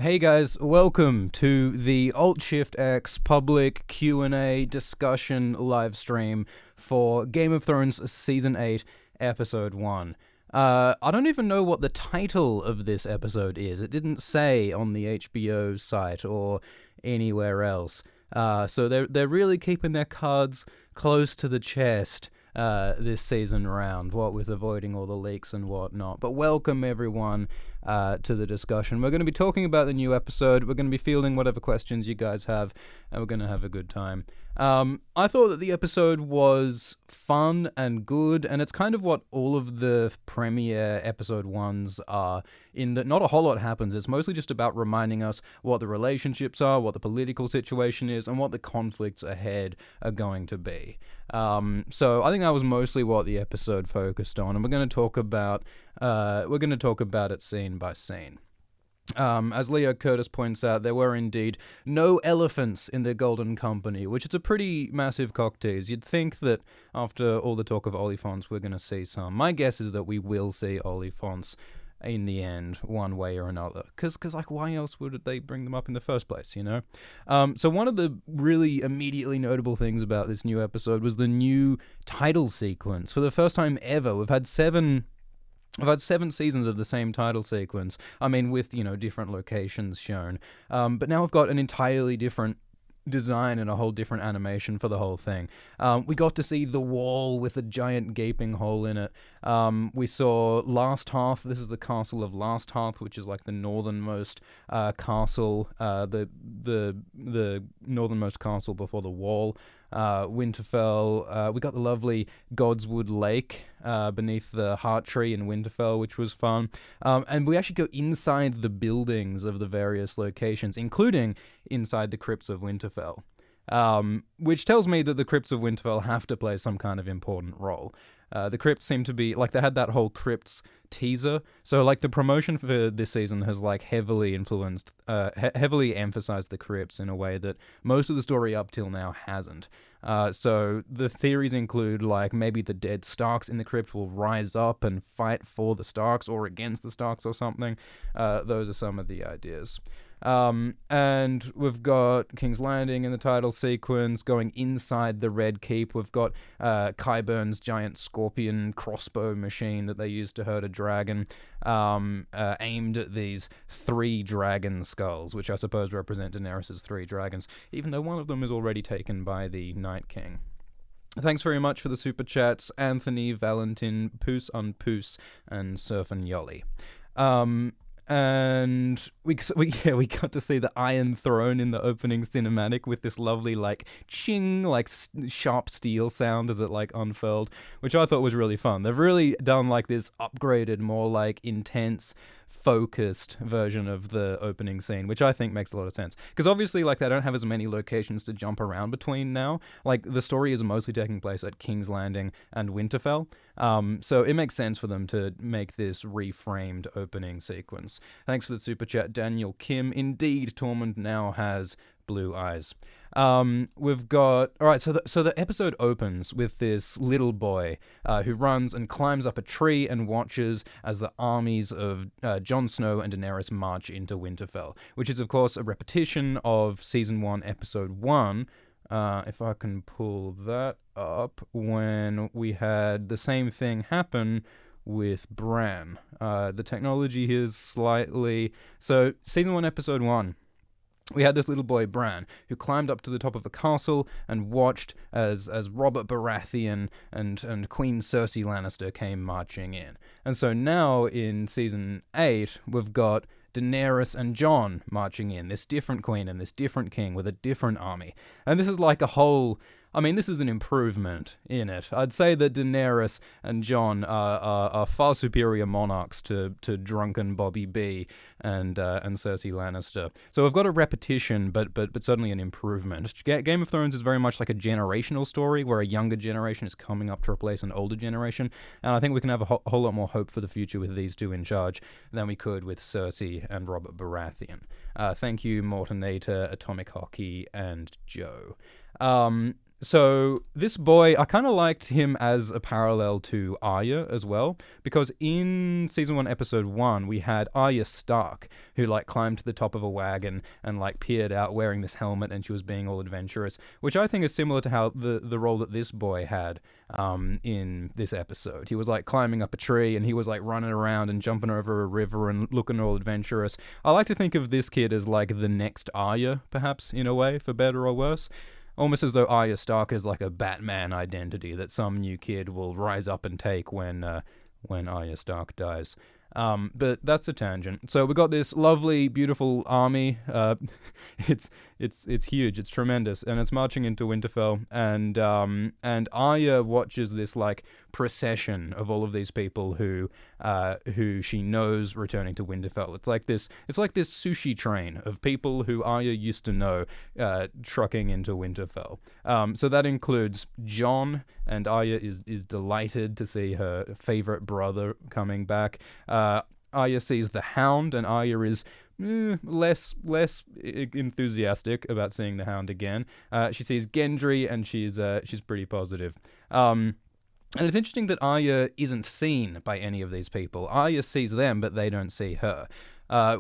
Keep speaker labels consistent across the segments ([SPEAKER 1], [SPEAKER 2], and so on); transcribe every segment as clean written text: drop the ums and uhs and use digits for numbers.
[SPEAKER 1] Hey guys, welcome to the Alt Shift X public Q&A discussion live stream for Game of Thrones Season 8, Episode 1. I don't even know what the title of this episode is. It didn't say on the HBO site or anywhere else. So they're really keeping their cards close to the chest this season round, what with avoiding all the leaks and whatnot. But welcome everyone to the discussion. We're going to be talking about the new episode. We're going to be fielding whatever questions you guys have, and we're going to have a good time. I thought that the episode was fun and good, and it's kind of what all of the premiere episode ones are, in that not a whole lot happens. It's mostly just about reminding us what the relationships are, what the political situation is, and what the conflicts ahead are going to be. So I think that was mostly what the episode focused on, and we're going to talk about it scene by scene. As Leo Curtis points out, there were indeed no elephants in the Golden Company, which is a pretty massive cock tease. You'd think that after all the talk of Oliphaunts, we're going to see some. My guess is that we will see Oliphaunts in the end, one way or another. Because like, why else would they bring them up in the first place, you know? So one of the really immediately notable things about this new episode was the new title sequence. For the first time ever, I've had 7 seasons of the same title sequence. I mean, with, different locations shown. But now I've got an entirely different design and a whole different animation for the whole thing. We got to see the wall with a giant gaping hole in it. We saw Last Hearth. This is the castle of Last Hearth, which is like the northernmost castle, the northernmost castle before the wall. Winterfell. We got the lovely Godswood Lake beneath the Heart Tree in Winterfell, which was fun. And we actually go inside the buildings of the various locations, including inside the crypts of Winterfell. Which tells me that the crypts of Winterfell have to play some kind of important role. The crypts seem to be, like, they had that whole crypts teaser, so, like, the promotion for this season has, like, heavily emphasized the crypts in a way that most of the story up till now hasn't. So the theories include, like, maybe the dead Starks in the crypt will rise up and fight for the Starks or against the Starks or something. Those are some of the ideas. And we've got King's Landing in the title sequence, going inside the Red Keep. We've got Qyburn's giant scorpion crossbow machine that they used to hurt a dragon, aimed at these 3 dragon skulls, which I suppose represent Daenerys' 3 dragons, even though one of them is already taken by the Night King. Thanks very much for the super chats, Anthony, Valentin, Poos on Poos, and Surf and Yolly. And we got to see the Iron Throne in the opening cinematic with this lovely, like, ching, like, sharp steel sound as it, like, unfurled, which I thought was really fun. They've really done, like, this upgraded, more, like, intense, focused version of the opening scene, which I think makes a lot of sense. Because obviously, like, they don't have as many locations to jump around between now. Like, the story is mostly taking place at King's Landing and Winterfell. So it makes sense for them to make this reframed opening sequence. Thanks for the super chat, Daniel Kim. Indeed, Tormund now has blue eyes. We've got... Alright, so the episode opens with this little boy who runs and climbs up a tree and watches as the armies of Jon Snow and Daenerys march into Winterfell, which is, of course, a repetition of Season 1, Episode 1, if I can pull that up, when we had the same thing happen with Bran. The technology here is slightly... So, Season 1, Episode 1, we had this little boy, Bran, who climbed up to the top of a castle and watched as Robert Baratheon and Queen Cersei Lannister came marching in. And so now, in Season 8, we've got Daenerys and Jon marching in, this different queen and this different king with a different army. And this is like a whole... I mean, this is an improvement in it. I'd say that Daenerys and Jon are far superior monarchs to drunken Bobby B and Cersei Lannister. So we've got a repetition, but certainly an improvement. Game of Thrones is very much like a generational story where a younger generation is coming up to replace an older generation, and I think we can have a whole lot more hope for the future with these two in charge than we could with Cersei and Robert Baratheon. Thank you, Mortonator, Atomic Hockey, and Joe. So this boy, I kind of liked him as a parallel to Arya as well, because in season 1, episode 1, we had Arya Stark, who like climbed to the top of a wagon and like peered out wearing this helmet, and she was being all adventurous, which I think is similar to how the role that this boy had in this episode. He was like climbing up a tree, and he was like running around and jumping over a river and looking all adventurous. I like to think of this kid as like the next Arya, perhaps, in a way, for better or worse. Almost as though Arya Stark is like a Batman identity that some new kid will rise up and take when Arya Stark dies. But that's a tangent. So we got this lovely, beautiful army. It's huge. It's tremendous, and it's marching into Winterfell. And Arya watches this like procession of all of these people who she knows returning to Winterfell. It's like this sushi train of people who Arya used to know trucking into Winterfell. So that includes Jon, and Arya is delighted to see her favorite brother coming back. Arya sees the Hound, and Arya is less enthusiastic about seeing the Hound again. She sees Gendry, and she's pretty positive. And it's interesting that Arya isn't seen by any of these people. Arya sees them, but they don't see her.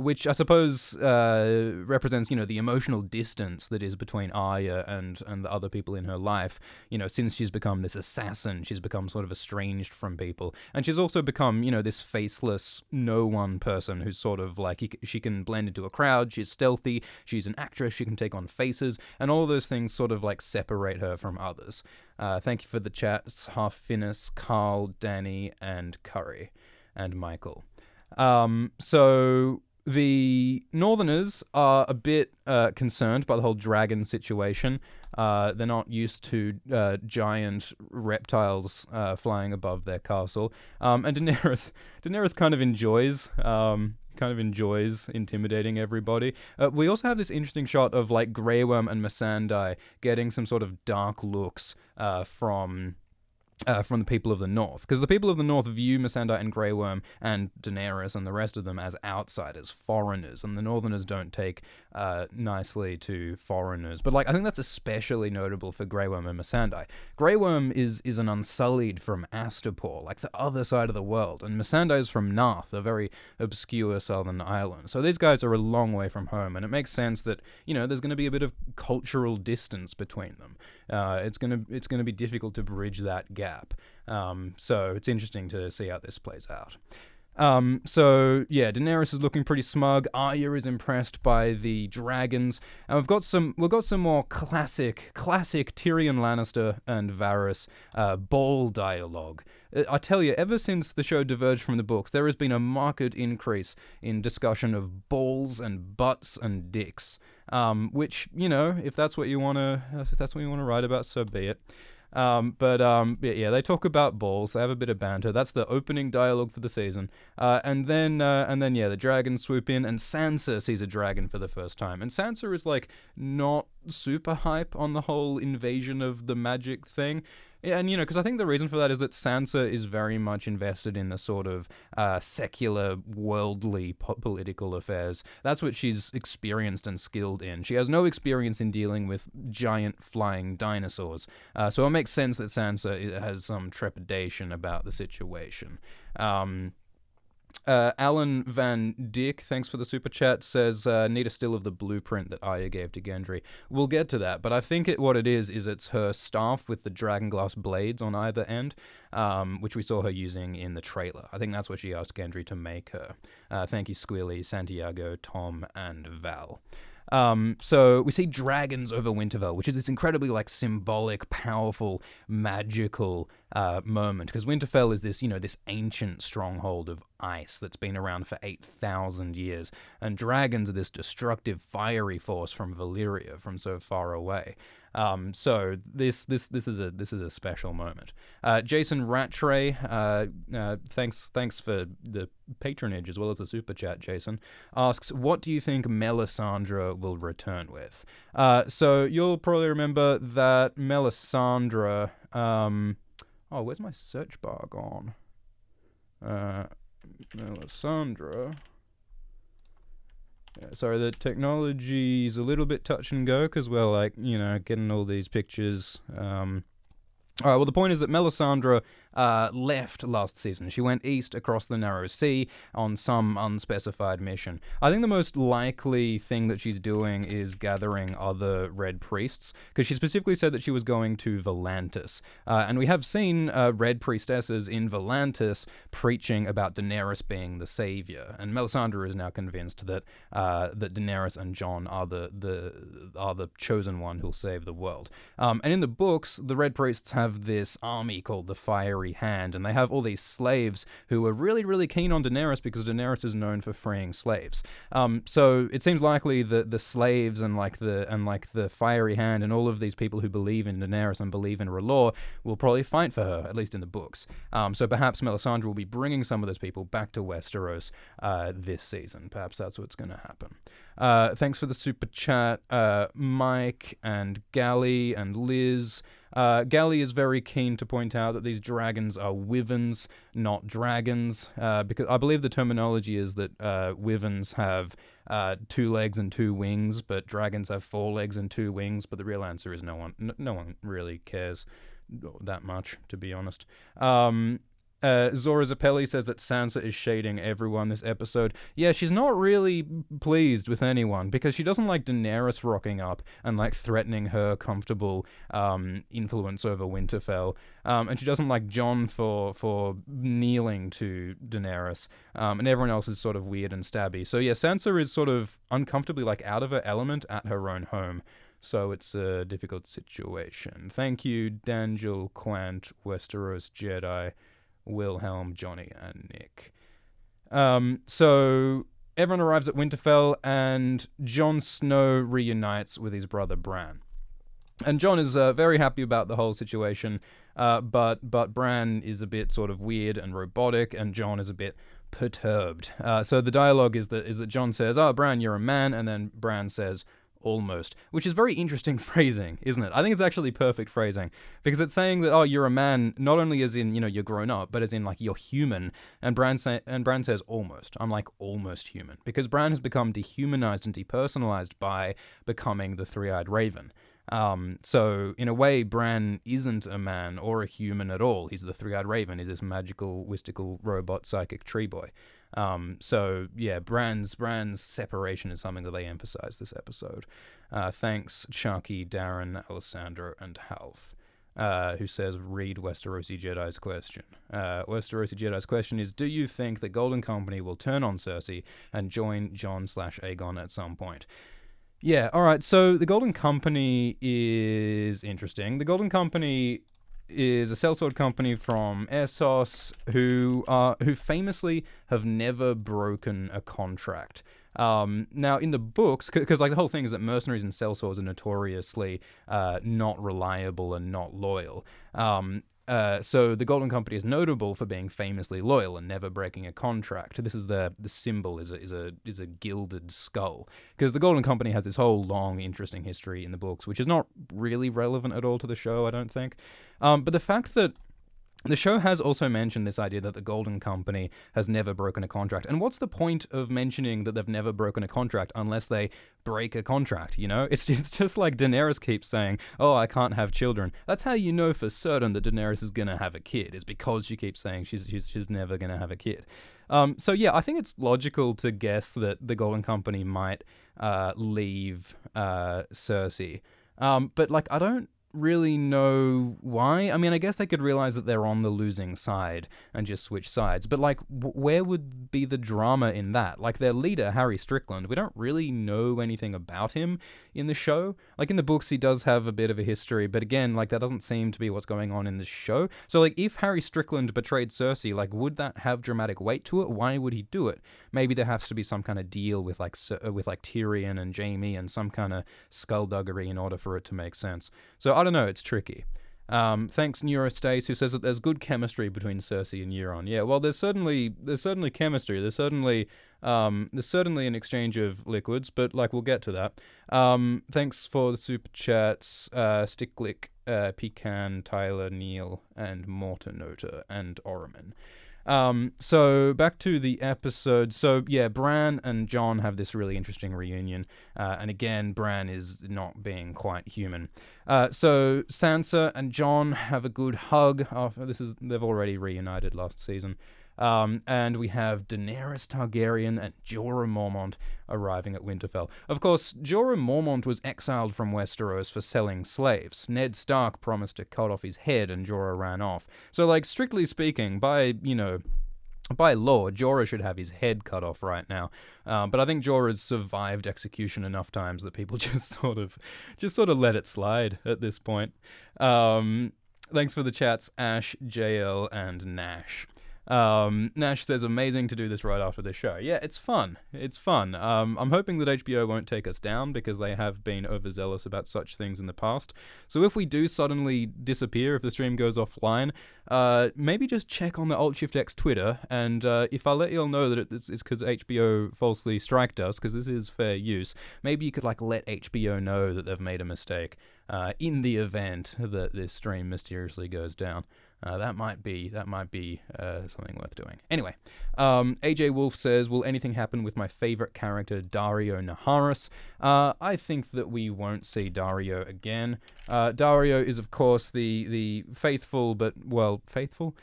[SPEAKER 1] Which I suppose represents, the emotional distance that is between Arya and the other people in her life. Since she's become this assassin, she's become sort of estranged from people. And she's also become, this faceless, no-one person who's sort of like, she can blend into a crowd, she's stealthy, she's an actress, she can take on faces, and all those things sort of like separate her from others. Thank you for the chats, Half Finnis, Carl, Danny, and Curry, and Michael. So the Northerners are a bit concerned by the whole dragon situation. They're not used to giant reptiles flying above their castle. And Daenerys kind of enjoys intimidating everybody. We also have this interesting shot of like Grey Worm and Missandei getting some sort of dark looks from the people of the North, because the people of the North view Missandei and Grey Worm and Daenerys and the rest of them as outsiders, foreigners, and the Northerners don't take nicely to foreigners. But I think that's especially notable for Grey Worm and Missandei. Grey Worm is an Unsullied from Astapor, like the other side of the world, and Missandei is from Narth, a very obscure southern island. So these guys are a long way from home, and it makes sense that there's going to be a bit of cultural distance between them. It's gonna be difficult to bridge that gap. So it's interesting to see how this plays out. So yeah, Daenerys is looking pretty smug. Arya is impressed by the dragons, and we've got some more classic Tyrion Lannister and Varys ball dialogue. I tell you, ever since the show diverged from the books, there has been a marked increase in discussion of balls and butts and dicks. Which if that's what you want to write about, so be it. Yeah, they talk about balls. They have a bit of banter. That's the opening dialogue for the season. And then the dragons swoop in, and Sansa sees a dragon for the first time. And Sansa is not super hype on the whole invasion of the magic thing. Yeah, and because I think the reason for that is that Sansa is very much invested in the sort of secular, worldly political affairs. That's what she's experienced and skilled in. She has no experience in dealing with giant flying dinosaurs. So it makes sense that Sansa has some trepidation about the situation. Alan Van Dick, thanks for the super chat, says, need a still of the blueprint that Arya gave to Gendry. We'll get to that, but I think what it is it's her staff with the dragonglass blades on either end, which we saw her using in the trailer. I think that's what she asked Gendry to make her. Thank you, Squealy, Santiago, Tom, and Val. So we see dragons over Winterfell, which is this incredibly symbolic, powerful, magical moment, because Winterfell is this, this ancient stronghold of ice that's been around for 8,000 years, and dragons are this destructive, fiery force from Valyria, from so far away. So this is a special moment. Jason Rattray, thanks for the patronage as well as the super chat. Jason asks, what do you think Melisandre will return with? So you'll probably remember that Melisandre. Where's my search bar gone? Melisandre. Sorry, the technology's a little bit touch and go because we're like, getting all these pictures. All right, well, the point is that Melisandre left last season. She went east across the Narrow Sea on some unspecified mission. I think the most likely thing that she's doing is gathering other Red Priests, because she specifically said that she was going to Volantis. And we have seen Red Priestesses in Volantis preaching about Daenerys being the savior. And Melisandre is now convinced that that Daenerys and Jon are the chosen one who'll save the world. And in the books, the Red Priests have this army called the Fiery Hand, and they have all these slaves who are really, really keen on Daenerys because Daenerys is known for freeing slaves. So it seems likely that the slaves and the Fiery Hand and all of these people who believe in Daenerys and believe in R'hllor will probably fight for her, at least in the books. So perhaps Melisandre will be bringing some of those people back to Westeros this season. Perhaps that's what's going to happen. Thanks for the super chat, Mike and Gally and Liz. Gally is very keen to point out that these dragons are wyverns, not dragons, because I believe the terminology is that wyverns have 2 legs and 2 wings, but dragons have 4 legs and 2 wings. But the real answer is no one really cares that much, to be honest. Zora Zappelli says that Sansa is shading everyone this episode. Yeah, she's not really pleased with anyone because she doesn't like Daenerys rocking up and threatening her comfortable influence over Winterfell. And she doesn't like Jon for kneeling to Daenerys. And everyone else is sort of weird and stabby. So yeah, Sansa is sort of uncomfortably out of her element at her own home. So it's a difficult situation. Thank you, Daniel Quant, Westeros Jedi, Wilhelm, Johnny, and Nick. So everyone arrives at Winterfell, and Jon Snow reunites with his brother Bran. And Jon is very happy about the whole situation, but Bran is a bit sort of weird and robotic, and Jon is a bit perturbed. So the dialogue is that Jon says, "Oh, Bran, you're a man," and then Bran says, "Almost," which is very interesting phrasing, isn't it? I think it's actually perfect phrasing, because it's saying that, oh, you're a man, not only as in, you're grown up, but as in, you're human. And Bran says, "Almost." I'm almost human, because Bran has become dehumanized and depersonalized by becoming the Three-Eyed Raven. So in a way, Bran isn't a man or a human at all. He's the Three-Eyed Raven. He's this magical, mystical robot psychic tree boy. So yeah, Bran's separation is something that they emphasize this episode. Thanks, Chucky, Darren, Alessandro, and Half, who says, read Westerosi Jedi's question. Westerosi Jedi's question is, do you think the Golden Company will turn on Cersei and join Jon/Aegon at some point? Yeah, alright, so the Golden Company is interesting. The Golden Company is a sellsword company from Essos who famously have never broken a contract. Now, in the books, because the whole thing is that mercenaries and sellswords are notoriously not reliable and not loyal. So the Golden Company is notable for being famously loyal and never breaking a contract. This is the symbol is a gilded skull, because the Golden Company has this whole long, interesting history in the books, which is not really relevant at all to the show, I don't think. But the fact that the show has also mentioned this idea that the Golden Company has never broken a contract. And what's the point of mentioning that they've never broken a contract unless they break a contract, It's just like Daenerys keeps saying, "Oh, I can't have children." That's how you know for certain that Daenerys is going to have a kid, is because she keeps saying she's never going to have a kid. So yeah, I think it's logical to guess that the Golden Company might leave Cersei. But I don't really know why. I mean, I guess they could realize that they're on the losing side and just switch sides, but where would be the drama in that? Their leader, Harry Strickland, we don't really know anything about him in the show. In the books, he does have a bit of a history, but again, that doesn't seem to be what's going on in the show. So if Harry Strickland betrayed Cersei, would that have dramatic weight to it? Why would he do it? Maybe there has to be some kind of deal with Tyrion and Jaime and some kind of skullduggery in order for it to make sense. So I don't know, it's tricky. Thanks, Neurostace, who says that there's good chemistry between Cersei and Euron. Yeah, well, there's certainly chemistry. There's certainly an exchange of liquids, but we'll get to that. Thanks for the super chats, Sticklick, Pecan, Tyler, Neil, and Mortonota, and Oraman. So back to the episode. So yeah, Bran and Jon have this really interesting reunion, and again, Bran is not being quite human. So Sansa and Jon have a good hug. They've already reunited last season. And we have Daenerys Targaryen and Jorah Mormont arriving at Winterfell. Of course, Jorah Mormont was exiled from Westeros for selling slaves. Ned Stark promised to cut off his head and Jorah ran off. So, like, strictly speaking, by law, Jorah should have his head cut off right now. But I think Jorah's survived execution enough times that people just sort of let it slide at this point. Thanks for the chats, Ash, JL, and Nash. Nash says, amazing to do this right after the show. Yeah, it's fun. It's fun. I'm hoping that HBO won't take us down because they have been overzealous about such things in the past. So if we do suddenly disappear, if the stream goes offline, maybe just check on the AltShiftX Twitter, and if I let you all know that it's because HBO falsely striked us, because this is fair use, maybe you could let HBO know that they've made a mistake in the event that this stream mysteriously goes down. That might be something worth doing. Anyway, AJ Wolf says, will anything happen with my favorite character, Daario Naharis? I think that we won't see Daario again. Daario is, of course, the faithful, faithful?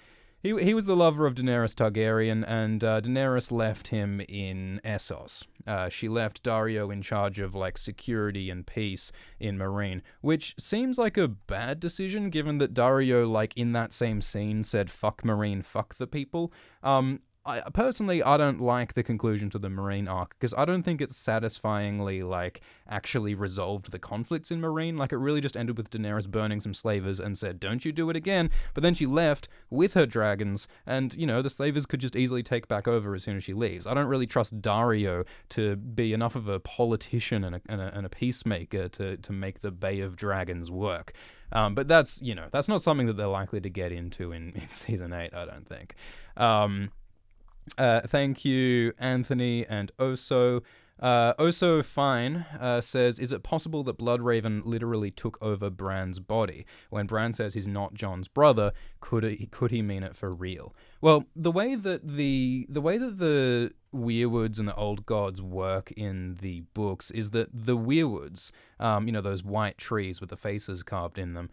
[SPEAKER 1] He was the lover of Daenerys Targaryen, and Daenerys left him in Essos. She left Daario in charge of, security and peace in Meereen, which seems like a bad decision, given that Daario, in that same scene, said, fuck Meereen, fuck the people. I don't like the conclusion to the Meereen arc, because I don't think it satisfyingly, actually resolved the conflicts in Meereen. It really just ended with Daenerys burning some slavers and said, don't you do it again, but then she left with her dragons, and, the slavers could just easily take back over as soon as she leaves. I don't really trust Daario to be enough of a politician and a peacemaker to make the Bay of Dragons work. But that's not something that they're likely to get into in Season 8, I don't think. Thank you, Anthony and Oso. Oso Fine says, is it possible that Bloodraven literally took over Bran's body? When Bran says he's not Jon's brother, could he mean it for real? Well, the way that the weirwoods and the old gods work in the books is that the weirwoods, those white trees with the faces carved in them,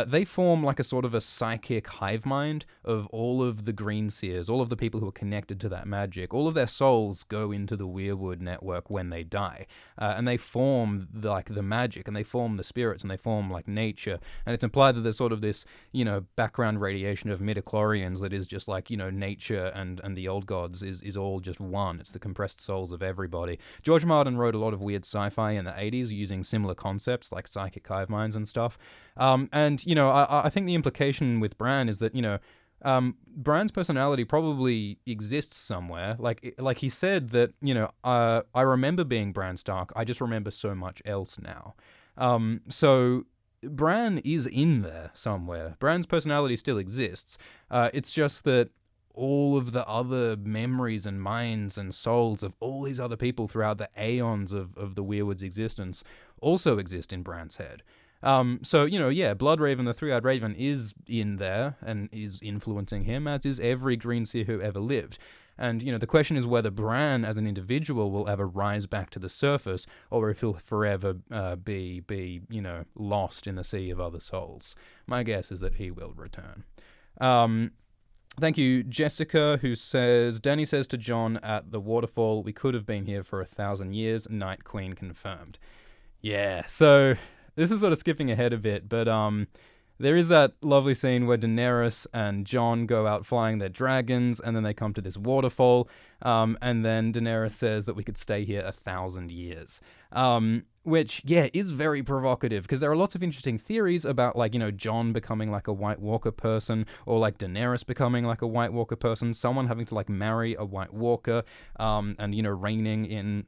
[SPEAKER 1] they form a sort of a psychic hive mind of all of the green seers, all of the people who are connected to that magic. All of their souls go into the weirwood network when they die, and they form the magic, and they form the spirits, and they form nature. And it's implied that there's sort of this background radiation of midichlorians that is just nature and the old gods is all just one. It's the compressed souls of everybody. George Martin wrote a lot of weird sci-fi in the 80s using similar concepts like psychic hive minds and stuff. And I think the implication with Bran is that Bran's personality probably exists somewhere. Like he said that I remember being Bran Stark. I just remember so much else now. So Bran is in there somewhere. Bran's personality still exists. It's just that all of the other memories and minds and souls of all these other people throughout the aeons of the Weirwood's existence also exist in Bran's head. Bloodraven, the three-eyed raven, is in there and is influencing him, as is every Greenseer who ever lived. And, the question is whether Bran as an individual will ever rise back to the surface, or if he'll forever be lost in the sea of other souls. My guess is that he will return. Thank you, Jessica, who says, Dany says to Jon at the waterfall, we could have been here for 1,000 years, Night Queen confirmed. Yeah, so this is sort of skipping ahead a bit, but there is that lovely scene where Daenerys and Jon go out flying their dragons, and then they come to this waterfall, and then Daenerys says that we could stay here 1,000 years. Which, is very provocative, because there are lots of interesting theories about, Jon becoming a White Walker person, or Daenerys becoming a White Walker person, someone having to marry a White Walker, and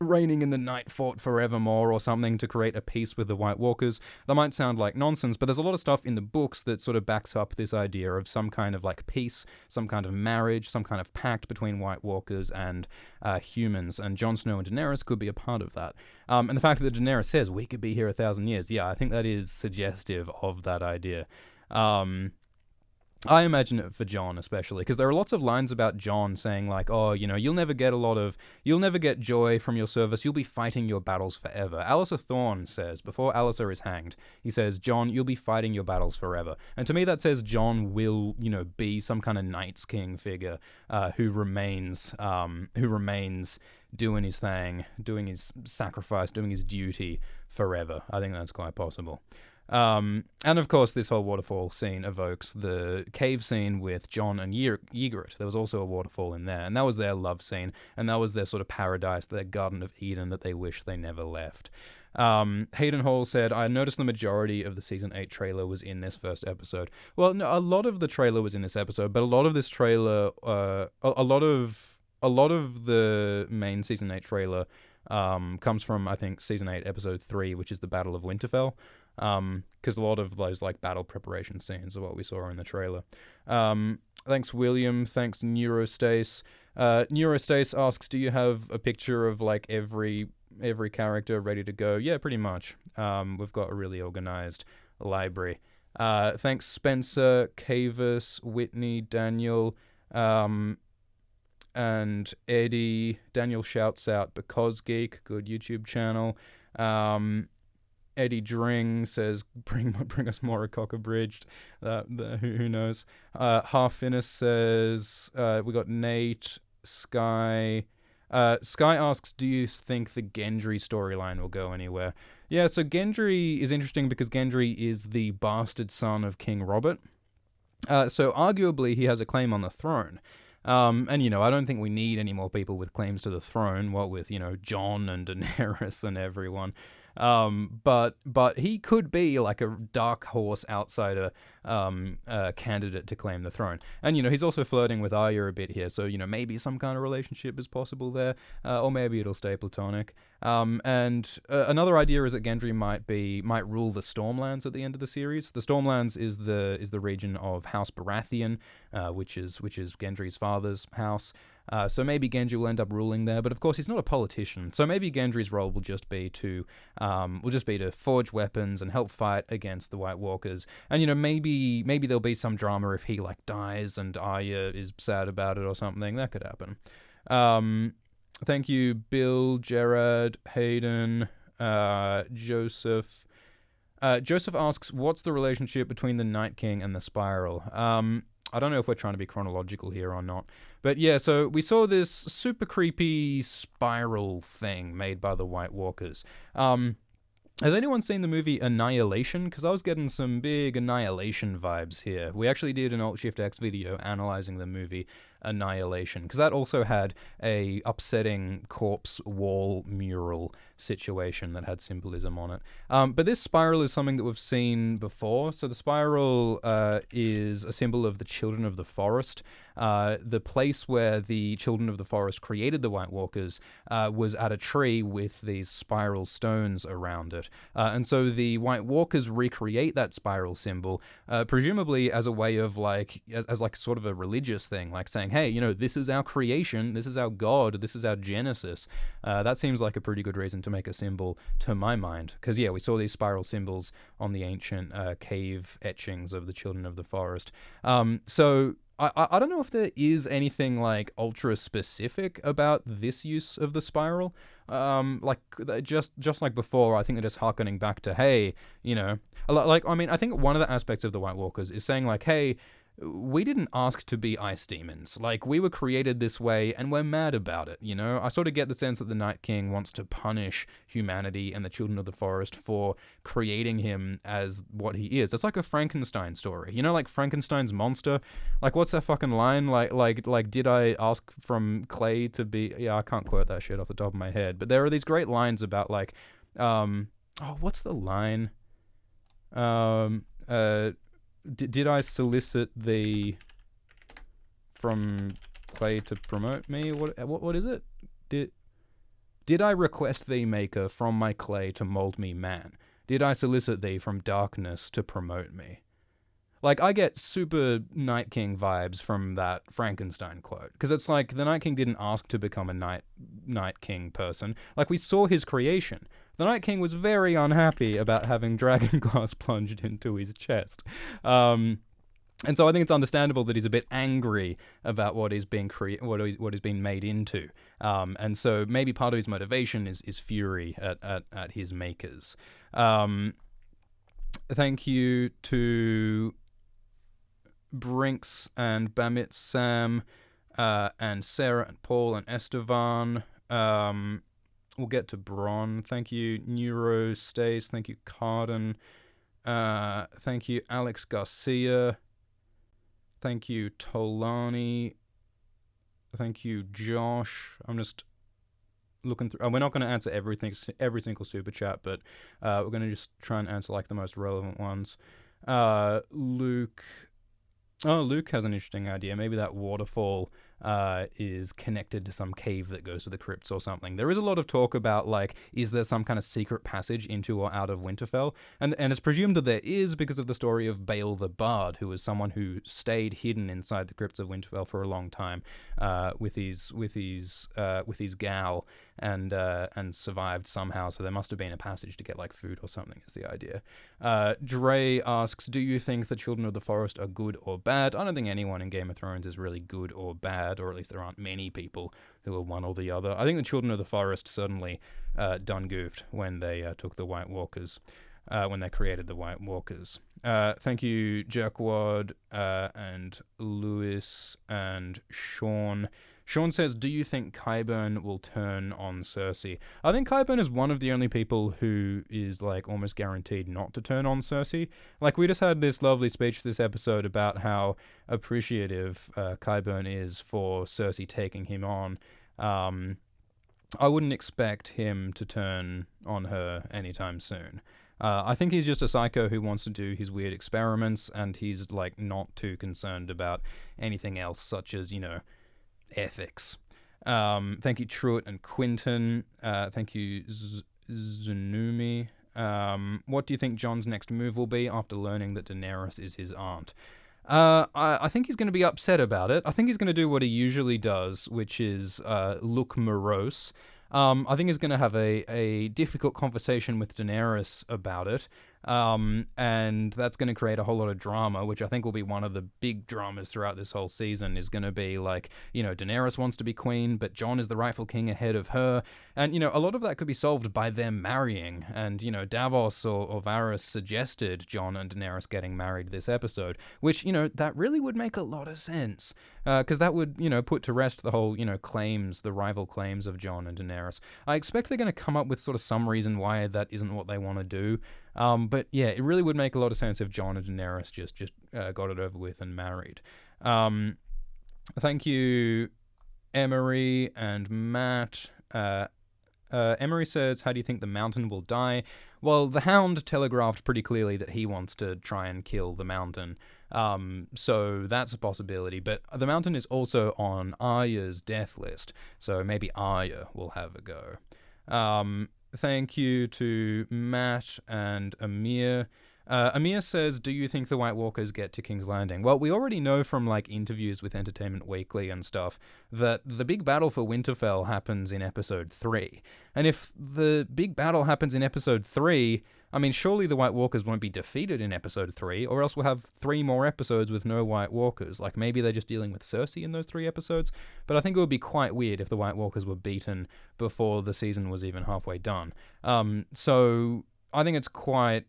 [SPEAKER 1] reigning in the Night Fort forevermore or something to create a peace with the White Walkers. That might sound like nonsense, but there's a lot of stuff in the books that sort of backs up this idea of some kind of peace, some kind of marriage, some kind of pact between White Walkers and humans, and Jon Snow and Daenerys could be a part of that. And the fact that Daenerys says we could be here 1,000 years, I think that is suggestive of that idea. I imagine it for Jon especially, because there are lots of lines about Jon saying like, "Oh, you'll never get joy from your service. You'll be fighting your battles forever." Alistair Thorne says before Alistair is hanged, he says, "Jon, you'll be fighting your battles forever." And to me, that says Jon will, be some kind of Night's King figure who remains doing his thing, doing his sacrifice, doing his duty forever. I think that's quite possible. And of course, this whole waterfall scene evokes the cave scene with Jon and Ygritte. There was also a waterfall in there, and that was their love scene, and that was their sort of paradise, their Garden of Eden that they wish they never left. Hayden Hall said, "I noticed the majority of the season 8 trailer was in this first episode." Well, no, a lot of the trailer was in this episode, but a lot of this trailer, a lot of the main season 8 trailer comes from, I think, season 8 episode 3, which is the Battle of Winterfell. Because a lot of those like battle preparation scenes are what we saw in the trailer. Thanks, William. Thanks, Neurostace. Neurostace asks, "Do you have a picture of like every character ready to go?" Yeah, pretty much. We've got a really organized library. Thanks, Spencer, Cavis, Whitney, Daniel, and Eddie. Daniel shouts out Because Geek, good YouTube channel. Eddie Dring says, bring us more Cockabridged. Who knows? Half Finis says, we got Nate, Sky. Sky asks, "Do you think the Gendry storyline will go anywhere?" Yeah, so Gendry is interesting because Gendry is the bastard son of King Robert. So arguably he has a claim on the throne. And, I don't think we need any more people with claims to the throne, what with, Jon and Daenerys and everyone. But he could be like a dark horse outsider candidate to claim the throne. And, he's also flirting with Arya a bit here, so, maybe some kind of relationship is possible there, or maybe it'll stay platonic. And another idea is that Gendry might rule the Stormlands at the end of the series. The Stormlands is the region of House Baratheon, which is Gendry's father's house. So maybe Gendry will end up ruling there, but of course he's not a politician. So maybe Gendry's role will just be to forge weapons and help fight against the White Walkers. And maybe there'll be some drama if he like dies and Arya is sad about it or something. That could happen. Thank you, Bill, Gerard, Hayden, Joseph. Joseph asks, "What's the relationship between the Night King and the Spiral?" I don't know if we're trying to be chronological here or not. But yeah, so we saw this super creepy spiral thing made by the White Walkers. Has anyone seen the movie Annihilation? Because I was getting some big Annihilation vibes here. We actually did an Alt-Shift-X video analyzing the movie Annihilation, because that also had a upsetting corpse wall mural situation that had symbolism on it. But this spiral is something that we've seen before. So the spiral is a symbol of the Children of the Forest. The place where the Children of the Forest created the White Walkers was at a tree with these spiral stones around it. And so the White Walkers recreate that spiral symbol, presumably as a way of as like sort of a religious thing, like saying, hey, this is our creation, this is our God, this is our Genesis. That seems like a pretty good reason to make a symbol to my mind. Because, yeah, we saw these spiral symbols on the ancient cave etchings of the Children of the Forest. So I don't know if there is anything like ultra specific about this use of the spiral. Just like before, I think they're just harkening back to, hey, I think one of the aspects of the White Walkers is saying like, hey, we didn't ask to be ice demons. Like, we were created this way, and we're mad about it, I sort of get the sense that the Night King wants to punish humanity and the Children of the Forest for creating him as what he is. It's like a Frankenstein story. Like Frankenstein's monster? Like, what's that fucking line? Like, did I ask from clay to be... Yeah, I can't quote that shit off the top of my head. But there are these great lines about, like... what's the line? Did I solicit thee from clay to promote me? What is it? Did I request thee, maker, from my clay to mold me man? Did I solicit thee from darkness to promote me? Like, I get super Night King vibes from that Frankenstein quote. Because it's like, the Night King didn't ask to become a Night King person. Like, we saw his creation. The Night King was very unhappy about having dragon glass plunged into his chest. And so I think it's understandable that he's a bit angry about what he's being what he's been made into. And so maybe part of his motivation is fury at his makers. Thank you to Brinks and Bamit Sam and Sarah and Paul and Estevan. We'll get to Bron. Thank you, Neuro Stace. Thank you, Carden. Thank you, Alex Garcia. Thank you, Tolani. Thank you, Josh. I'm just looking through. We're not going to answer every single super chat, but we're going to just try and answer like the most relevant ones. Luke. Oh, Luke has an interesting idea. Maybe that waterfall is connected to some cave that goes to the crypts or something. There is a lot of talk about, like, is there some kind of secret passage into or out of Winterfell? And it's presumed that there is because of the story of Bael the Bard, who was someone who stayed hidden inside the crypts of Winterfell for a long time with his gal and survived somehow. So there must have been a passage to get like food or something is the idea. Dre asks, do you think the Children of the Forest are good or bad? I don't think anyone in Game of Thrones is really good or bad, or at least there aren't many people who are one or the other. I think the Children of the Forest certainly done goofed when they took the White Walkers, when they created the White Walkers. Thank you, Jerkwad and Lewis and Sean. Sean says, do you think Qyburn will turn on Cersei? I think Qyburn is one of the only people who is like almost guaranteed not to turn on Cersei. Like, we just had this lovely speech this episode about how appreciative Qyburn is for Cersei taking him on. I wouldn't expect him to turn on her anytime soon. I think he's just a psycho who wants to do his weird experiments, and he's like not too concerned about anything else, such as, you know, ethics. Thank you, Truitt and Quinton. Thank you, Zunumi. What do you think Jon's next move will be after learning that Daenerys is his aunt? I think he's going to be upset about it. I think he's going to do what he usually does, which is look morose. I think he's going to have a difficult conversation with Daenerys about it. And that's going to create a whole lot of drama, which I think will be one of the big dramas throughout this whole season, is going to be like, you know, Daenerys wants to be queen, but Jon is the rightful king ahead of her. And, you know, a lot of that could be solved by them marrying. And, you know, Davos or Varys suggested Jon and Daenerys getting married this episode, which, you know, that really would make a lot of sense. Because that would, you know, put to rest the whole, you know, claims, the rival claims of Jon and Daenerys. I expect they're going to come up with sort of some reason why that isn't what they want to do. But yeah, it really would make a lot of sense if Jon and Daenerys just got it over with and married. Thank you, Emery and Matt. Emery says, how do you think the Mountain will die? Well, the Hound telegraphed pretty clearly that he wants to try and kill the Mountain. So that's a possibility. But the Mountain is also on Arya's death list. So maybe Arya will have a go. Thank you to Matt and Amir. Amir says, do you think the White Walkers get to King's Landing? Well, we already know from like interviews with Entertainment Weekly and stuff that the big battle for Winterfell happens in episode 3. And if the big battle happens in episode 3, I mean, surely the White Walkers won't be defeated in episode 3, or else we'll have 3 more episodes with no White Walkers. Like, maybe they're just dealing with Cersei in those 3 episodes, but I think it would be quite weird if the White Walkers were beaten before the season was even halfway done. So I think it's quite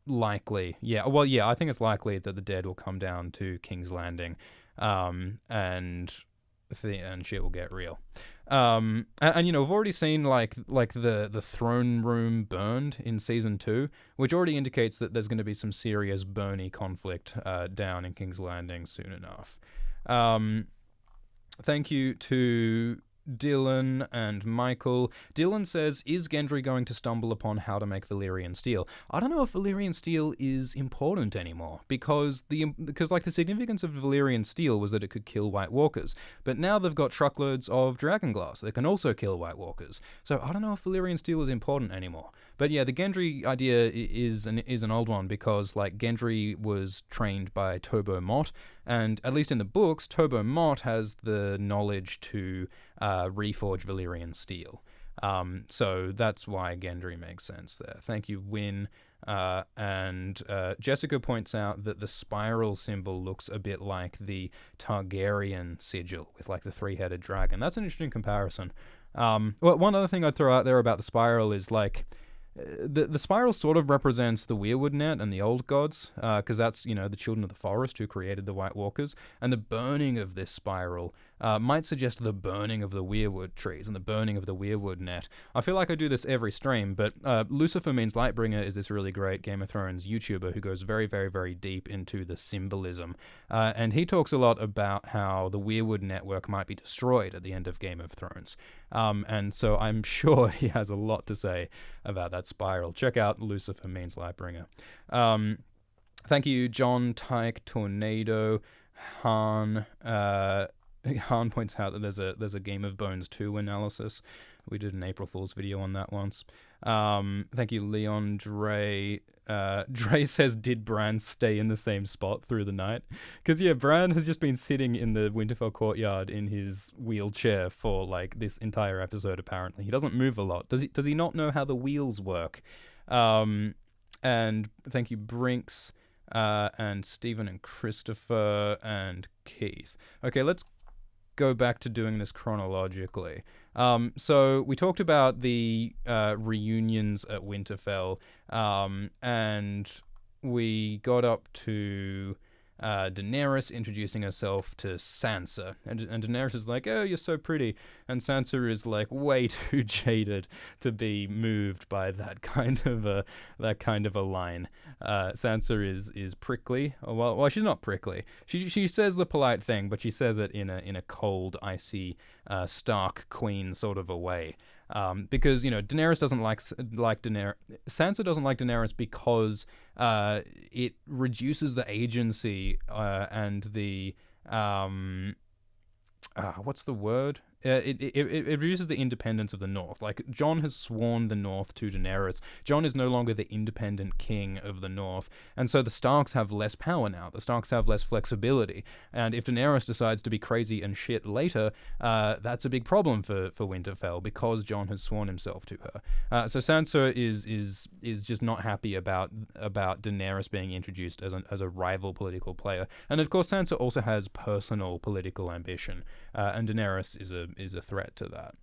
[SPEAKER 1] likely. I think it's likely that the dead will come down to King's Landing, and shit will get real. And you know, we've already seen like the throne room burned in season 2, which already indicates that there's going to be some serious Bernie conflict down in King's Landing soon enough. Thank you to Dylan and Michael. Dylan says, is Gendry going to stumble upon how to make Valyrian steel? I don't know if Valyrian steel is important anymore, because like the significance of Valyrian steel was that it could kill White Walkers, but now they've got truckloads of dragonglass that can also kill White Walkers. So I don't know if Valyrian steel is important anymore. But yeah, the Gendry idea is an old one, because like Gendry was trained by Tobo Mott, and at least in the books, Tobo Mott has the knowledge to reforge Valyrian steel. So that's why Gendry makes sense there. Thank you, Win. And Jessica points out that the spiral symbol looks a bit like the Targaryen sigil with like the three-headed dragon. That's an interesting comparison. Well, one other thing I'd throw out there about the spiral is like the spiral sort of represents the weirwood net and the old gods, because that's, you know, the children of the forest who created the White Walkers, and the burning of this spiral might suggest the burning of the weirwood trees and the burning of the weirwood net. I feel like I do this every stream, but Lucifer Means Lightbringer is this really great Game of Thrones YouTuber who goes very, very, very deep into the symbolism, and he talks a lot about how the weirwood network might be destroyed at the end of Game of Thrones. And so I'm sure he has a lot to say about that spiral. Check out Lucifer Means Lightbringer. Thank you, John, Tyke, Tornado, Han. Han points out that there's a Game of Bones 2 analysis. We did an April Fool's video on that once. Thank you, Leon Dre. Dre says, did Bran stay in the same spot through the night? Because, yeah, Bran has just been sitting in the Winterfell courtyard in his wheelchair for, like, this entire episode, apparently. He doesn't move a lot. Does he not know how the wheels work? And thank you, Brinks, and Stephen and Christopher and Keith. Okay, let's go back to doing this chronologically. So we talked about the reunions at Winterfell, and we got up to Daenerys introducing herself to Sansa, and Daenerys is like, "Oh, you're so pretty," and Sansa is like way too jaded to be moved by that kind of a line. Sansa is prickly. Well, she's not prickly. She says the polite thing, but she says it in a cold, icy, Stark Queen sort of a way. Because, you know, Daenerys doesn't like Daenerys. Sansa doesn't like Daenerys because it reduces the agency and the what's the word? It reduces the independence of the North. Like, Jon has sworn the North to Daenerys. Jon is no longer the independent king of the North, and so the Starks have less power now. The Starks have less flexibility, and if Daenerys decides to be crazy and shit later, that's a big problem for Winterfell, because Jon has sworn himself to her. So Sansa is just not happy about Daenerys being introduced as a rival political player, and of course Sansa also has personal political ambition, and Daenerys is a threat to that.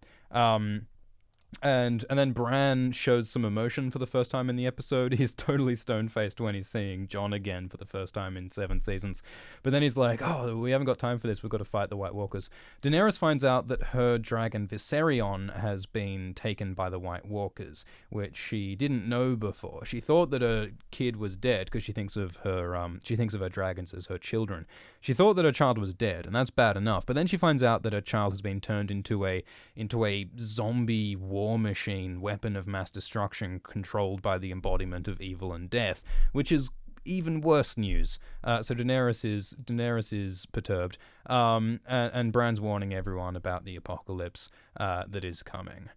[SPEAKER 1] And then Bran shows some emotion for the first time in the episode. He's totally stone-faced when he's seeing Jon again for the first time in 7 seasons. But then he's like, "Oh, we haven't got time for this. We've got to fight the White Walkers." Daenerys finds out that her dragon Viserion has been taken by the White Walkers, which she didn't know before. She thought that her kid was dead because she thinks of her dragons as her children. She thought that her child was dead, and that's bad enough. But then she finds out that her child has been turned into a zombie war machine, weapon of mass destruction, controlled by the embodiment of evil and death, which is even worse news. So Daenerys is perturbed, and Bran's warning everyone about the apocalypse that is coming.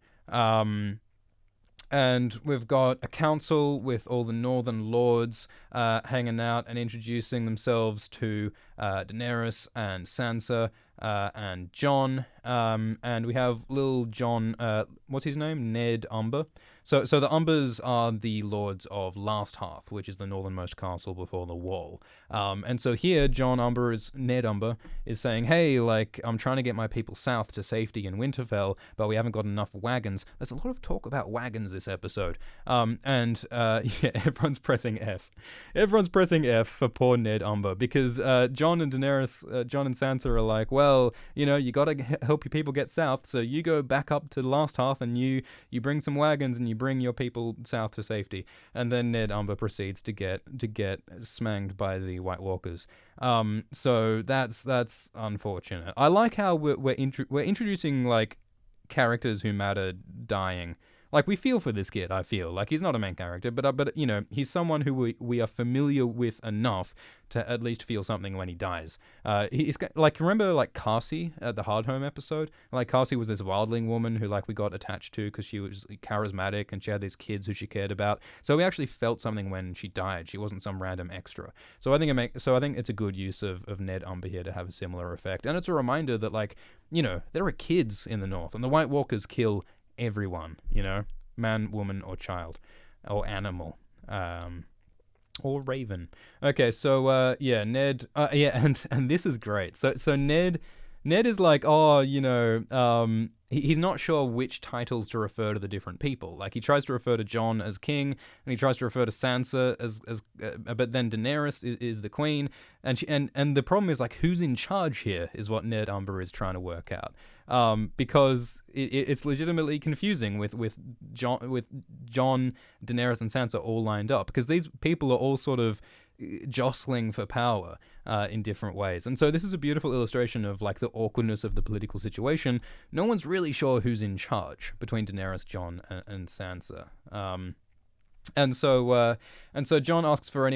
[SPEAKER 1] And we've got a council with all the Northern Lords hanging out and introducing themselves to Daenerys and Sansa and Jon. And we have little Jon, what's his name? Ned Umber. So the Umbers are the lords of Last Hearth, which is the northernmost castle before the Wall. And so here, Ned Umber is saying, "Hey, like, I'm trying to get my people south to safety in Winterfell, but we haven't got enough wagons." There's a lot of talk about wagons this episode. Yeah, everyone's pressing F. Everyone's pressing F for poor Ned Umber, because Jon and Sansa are like, "Well, you know, you gotta help your people get south, so you go back up to Last Hearth and you bring some wagons and you bring your people south to safety." And then Ned Umber proceeds to get smanged by the White Walkers. So that's unfortunate. I like how we're introducing, like, characters who matter dying. Like, we feel for this kid, I feel. Like, he's not a main character, but you know, he's someone who we are familiar with enough to at least feel something when he dies. He's got, like, remember, like, Carsey at the Hard Home episode? Like, Carsey was this wildling woman who, like, we got attached to because she was charismatic and she had these kids who she cared about. So we actually felt something when she died. She wasn't some random extra. So I think it's a good use of Ned Umber here to have a similar effect. And it's a reminder that, like, you know, there are kids in the North, and the White Walkers kill everyone, you know, man, woman, or child, or animal. Or Raven. Okay, so Ned. And this is great. So Ned is like, oh, he's not sure which titles to refer to the different people. Like, he tries to refer to Jon as king, and he tries to refer to Sansa but then Daenerys is the queen, and the problem is, like, who's in charge here is what Ned Umber is trying to work out. Because it's legitimately confusing with Jon, Daenerys, and Sansa all lined up, because these people are all sort of jostling for power in different ways. And so this is a beautiful illustration of, like, the awkwardness of the political situation. No one's really sure who's in charge between Daenerys, Jon, and Sansa. And so Jon asks for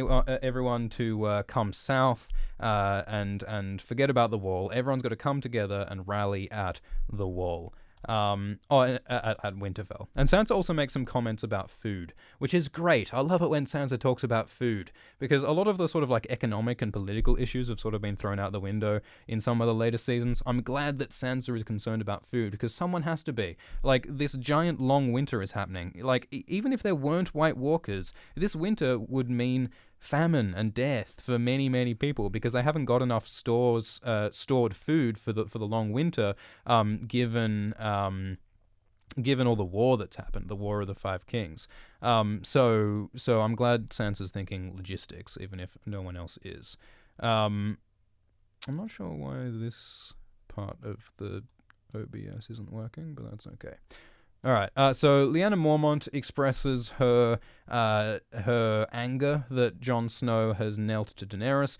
[SPEAKER 1] everyone to come south and forget about the wall. Everyone's got to come together and rally at the wall. At Winterfell. And Sansa also makes some comments about food, which is great. I love it when Sansa talks about food, because a lot of the sort of, like, economic and political issues have sort of been thrown out the window in some of the later seasons. I'm glad that Sansa is concerned about food, because someone has to be. Like, this giant long winter is happening. Like, even if there weren't White Walkers, this winter would mean famine and death for many, many people, because they haven't got enough stored food for the long winter, given all the war that's happened, the War of the Five Kings. So I'm glad Sansa's thinking logistics, even if no one else is. I'm not sure why this part of the OBS isn't working, but that's okay. All right, so Lyanna Mormont expresses her anger that Jon Snow has knelt to Daenerys,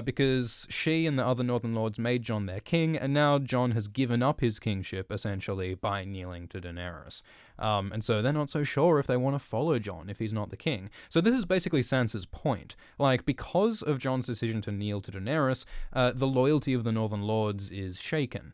[SPEAKER 1] because she and the other Northern Lords made Jon their king, and now Jon has given up his kingship, essentially, by kneeling to Daenerys. And so they're not so sure if they want to follow Jon if he's not the king. So this is basically Sansa's point. Like, because of Jon's decision to kneel to Daenerys, the loyalty of the Northern Lords is shaken.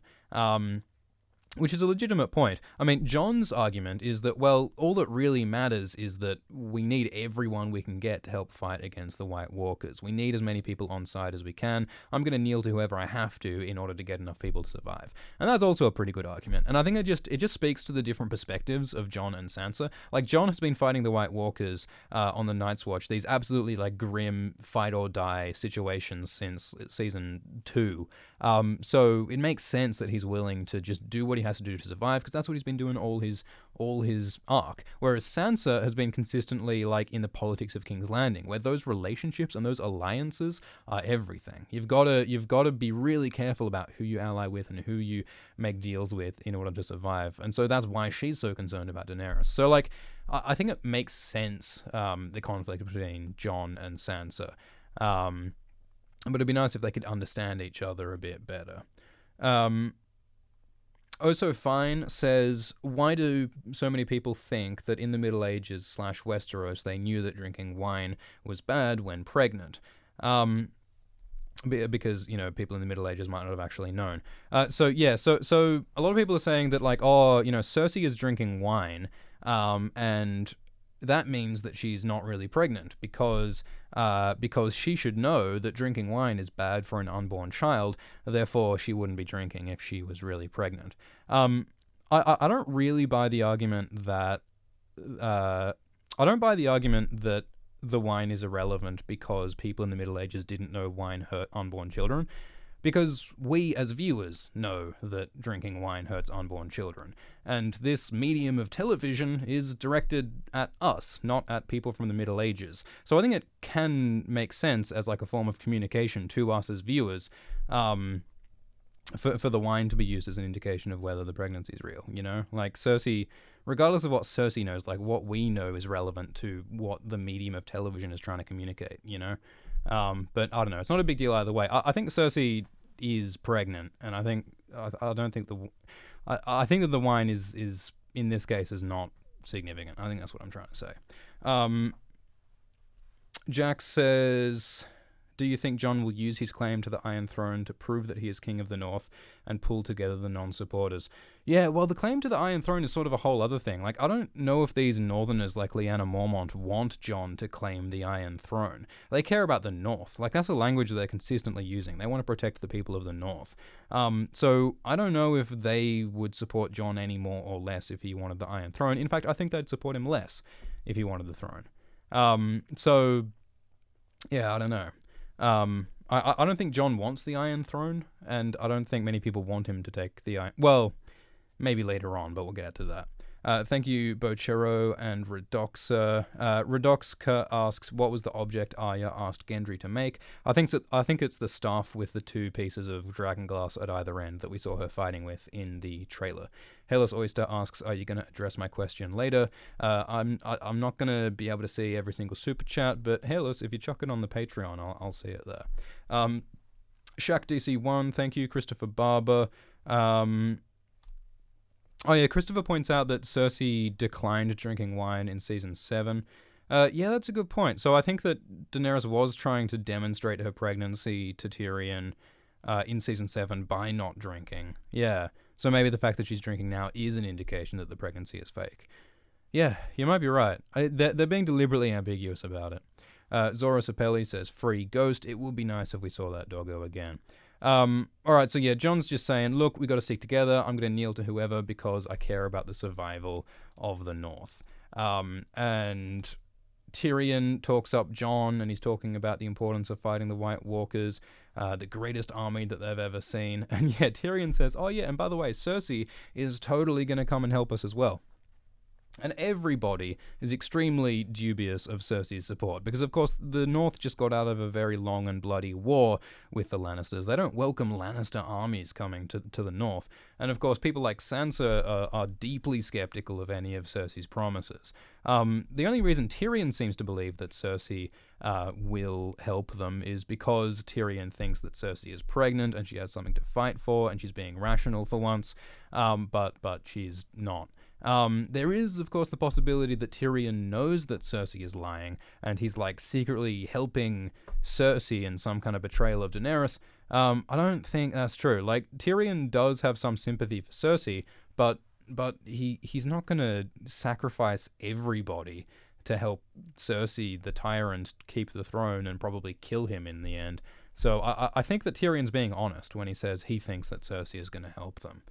[SPEAKER 1] Which is a legitimate point. I mean, Jon's argument is that, well, all that really matters is that we need everyone we can get to help fight against the White Walkers. We need as many people on side as we can. I'm going to kneel to whoever I have to in order to get enough people to survive. And that's also a pretty good argument. And I think it just speaks to the different perspectives of Jon and Sansa. Like, Jon has been fighting the White Walkers on the Night's Watch, these absolutely, like, grim fight-or-die situations since season 2. So it makes sense that he's willing to just do what he has to do to survive, because that's what he's been doing all his arc. Whereas Sansa has been consistently, like, in the politics of King's Landing, where those relationships and those alliances are everything. You've got to be really careful about who you ally with and who you make deals with in order to survive. And so that's why she's so concerned about Daenerys. So, like, I think it makes sense, the conflict between Jon and Sansa. But it'd be nice if they could understand each other a bit better. Also Fine says, why do so many people think that in the Middle Ages / Westeros they knew that drinking wine was bad when pregnant? Because, people in the Middle Ages might not have actually known. So a lot of people are saying that, like, Cersei is drinking wine, and that means that she's not really pregnant, because she should know that drinking wine is bad for an unborn child, therefore she wouldn't be drinking if she was really pregnant. I don't really buy the argument that the wine is irrelevant because people in the Middle Ages didn't know wine hurt unborn children. Because we, as viewers, know that drinking wine hurts unborn children. And this medium of television is directed at us, not at people from the Middle Ages. So I think it can make sense as, like, a form of communication to us as viewers, for the wine to be used as an indication of whether the pregnancy is real, Like, Cersei, regardless of what Cersei knows, like, what we know is relevant to what the medium of television is trying to communicate, But I don't know. It's not a big deal either way. I think Cersei is pregnant, and I think that the wine is in this case is not significant. I think that's what I'm trying to say. Jack says, do you think Jon will use his claim to the Iron Throne to prove that he is King of the North and pull together the non-supporters? Yeah, well, the claim to the Iron Throne is sort of a whole other thing. Like, I don't know if these Northerners like Lyanna Mormont want Jon to claim the Iron Throne. They care about the North. Like, that's the language they're consistently using. They want to protect the people of the North. So I don't know if they would support Jon any more or less if he wanted the Iron Throne. In fact, I think they'd support him less if he wanted the throne. So yeah, I don't know. I don't think Jon wants the Iron Throne, and I don't think many people want him to take the Iron. Well, maybe later on, but we'll get to that. Thank you, Bochero and Redoxa. Redoxka asks, "What was the object Arya asked Gendry to make?" I think it's the staff with the two pieces of dragon glass at either end that we saw her fighting with in the trailer. Halos Oyster asks, "Are you going to address my question later?" I'm not going to be able to see every single super chat, but Halos, if you chuck it on the Patreon, I'll see it there. Shaq DC1, thank you, Christopher Barber. Oh yeah, Christopher points out that Cersei declined drinking wine in season 7. Yeah, that's a good point. So I think that Daenerys was trying to demonstrate her pregnancy to Tyrion in season 7 by not drinking. Yeah, so maybe the fact that she's drinking now is an indication that the pregnancy is fake. Yeah, you might be right. They're being deliberately ambiguous about it. Zora Sapelli says, "Free Ghost. It would be nice if we saw that doggo again." Alright, so yeah, Jon's just saying, look, we got to stick together. I'm going to kneel to whoever because I care about the survival of the North. And Tyrion talks up Jon, and he's talking about the importance of fighting the White Walkers, the greatest army that they've ever seen. And yeah, Tyrion says, oh yeah, and by the way, Cersei is totally going to come and help us as well. And everybody is extremely dubious of Cersei's support, because of course the North just got out of a very long and bloody war with the Lannisters. They don't welcome Lannister armies coming to the North. And of course people like Sansa are deeply skeptical of any of Cersei's promises. The only reason Tyrion seems to believe that Cersei will help them is because Tyrion thinks that Cersei is pregnant and she has something to fight for and she's being rational for once, but she's not. There is, of course, the possibility that Tyrion knows that Cersei is lying, and he's, like, secretly helping Cersei in some kind of betrayal of Daenerys. I don't think that's true. Like, Tyrion does have some sympathy for Cersei, but he's not gonna sacrifice everybody to help Cersei, the tyrant, keep the throne and probably kill him in the end. So I think that Tyrion's being honest when he says he thinks that Cersei is gonna help them.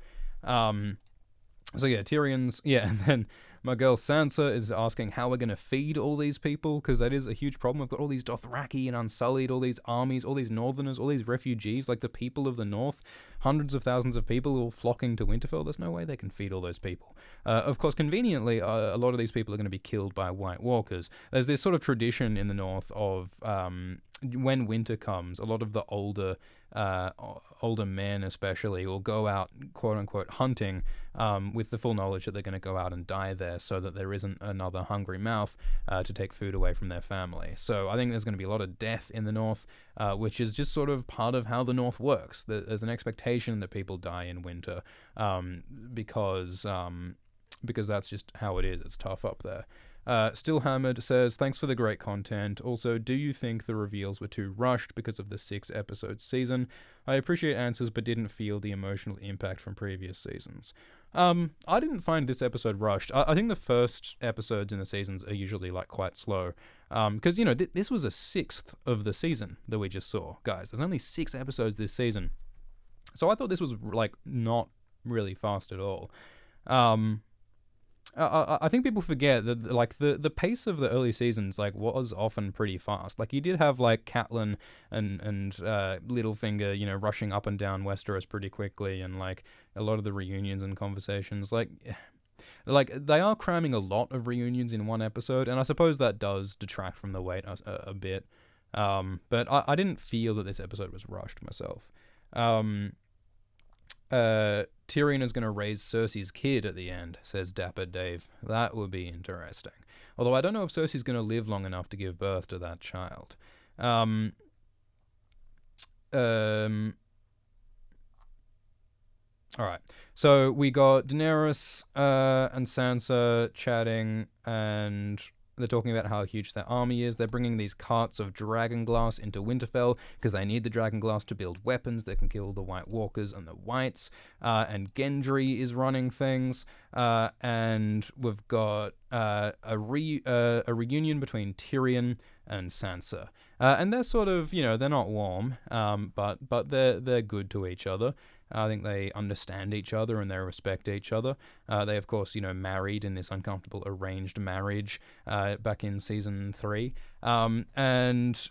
[SPEAKER 1] So yeah, Tyrion's... Yeah, and then my girl Sansa is asking how we're going to feed all these people, because that is a huge problem. We've got all these Dothraki and Unsullied, all these armies, all these Northerners, all these refugees, like the people of the North, hundreds of thousands of people all flocking to Winterfell. There's no way they can feed all those people. Of course, conveniently, a lot of these people are going to be killed by White Walkers. There's this sort of tradition in the North of... when winter comes, a lot of the older men especially will go out, quote-unquote, hunting with the full knowledge that they're going to go out and die there so that there isn't another hungry mouth to take food away from their family. So I think there's going to be a lot of death in the North, which is just sort of part of how the North works. There's an expectation that people die in winter because that's just how it is. It's tough up there. Still Hammered says, thanks for the great content. Also, do you think the reveals were too rushed because of the 6-episode season? I appreciate answers, but didn't feel the emotional impact from previous seasons. I didn't find this episode rushed. I think the first episodes in the seasons are usually like quite slow. Because, you know, this was a 6th of the season that we just saw. Guys, there's only 6 episodes this season. So I thought this was like not really fast at all. I think people forget that like the pace of the early seasons like was often pretty fast. Like you did have like Catelyn and Littlefinger, you know, rushing up and down Westeros pretty quickly, and like a lot of the reunions and conversations. Like they are cramming a lot of reunions in one episode, and I suppose that does detract from the weight a bit. But I didn't feel that this episode was rushed myself. Tyrion is going to raise Cersei's kid at the end, says Dapper Dave. That would be interesting. Although I don't know if Cersei's going to live long enough to give birth to that child. Alright, so we got Daenerys and Sansa chatting, and they're talking about how huge their army is. They're bringing these carts of dragonglass into Winterfell because they need the dragonglass to build weapons that can kill the White Walkers and the Whites. And Gendry is running things. And we've got a reunion between Tyrion and Sansa. And they're sort of, you know, they're not warm, but they're good to each other. I think they understand each other and they respect each other. They, of course, married in this uncomfortable arranged marriage back in season 3. And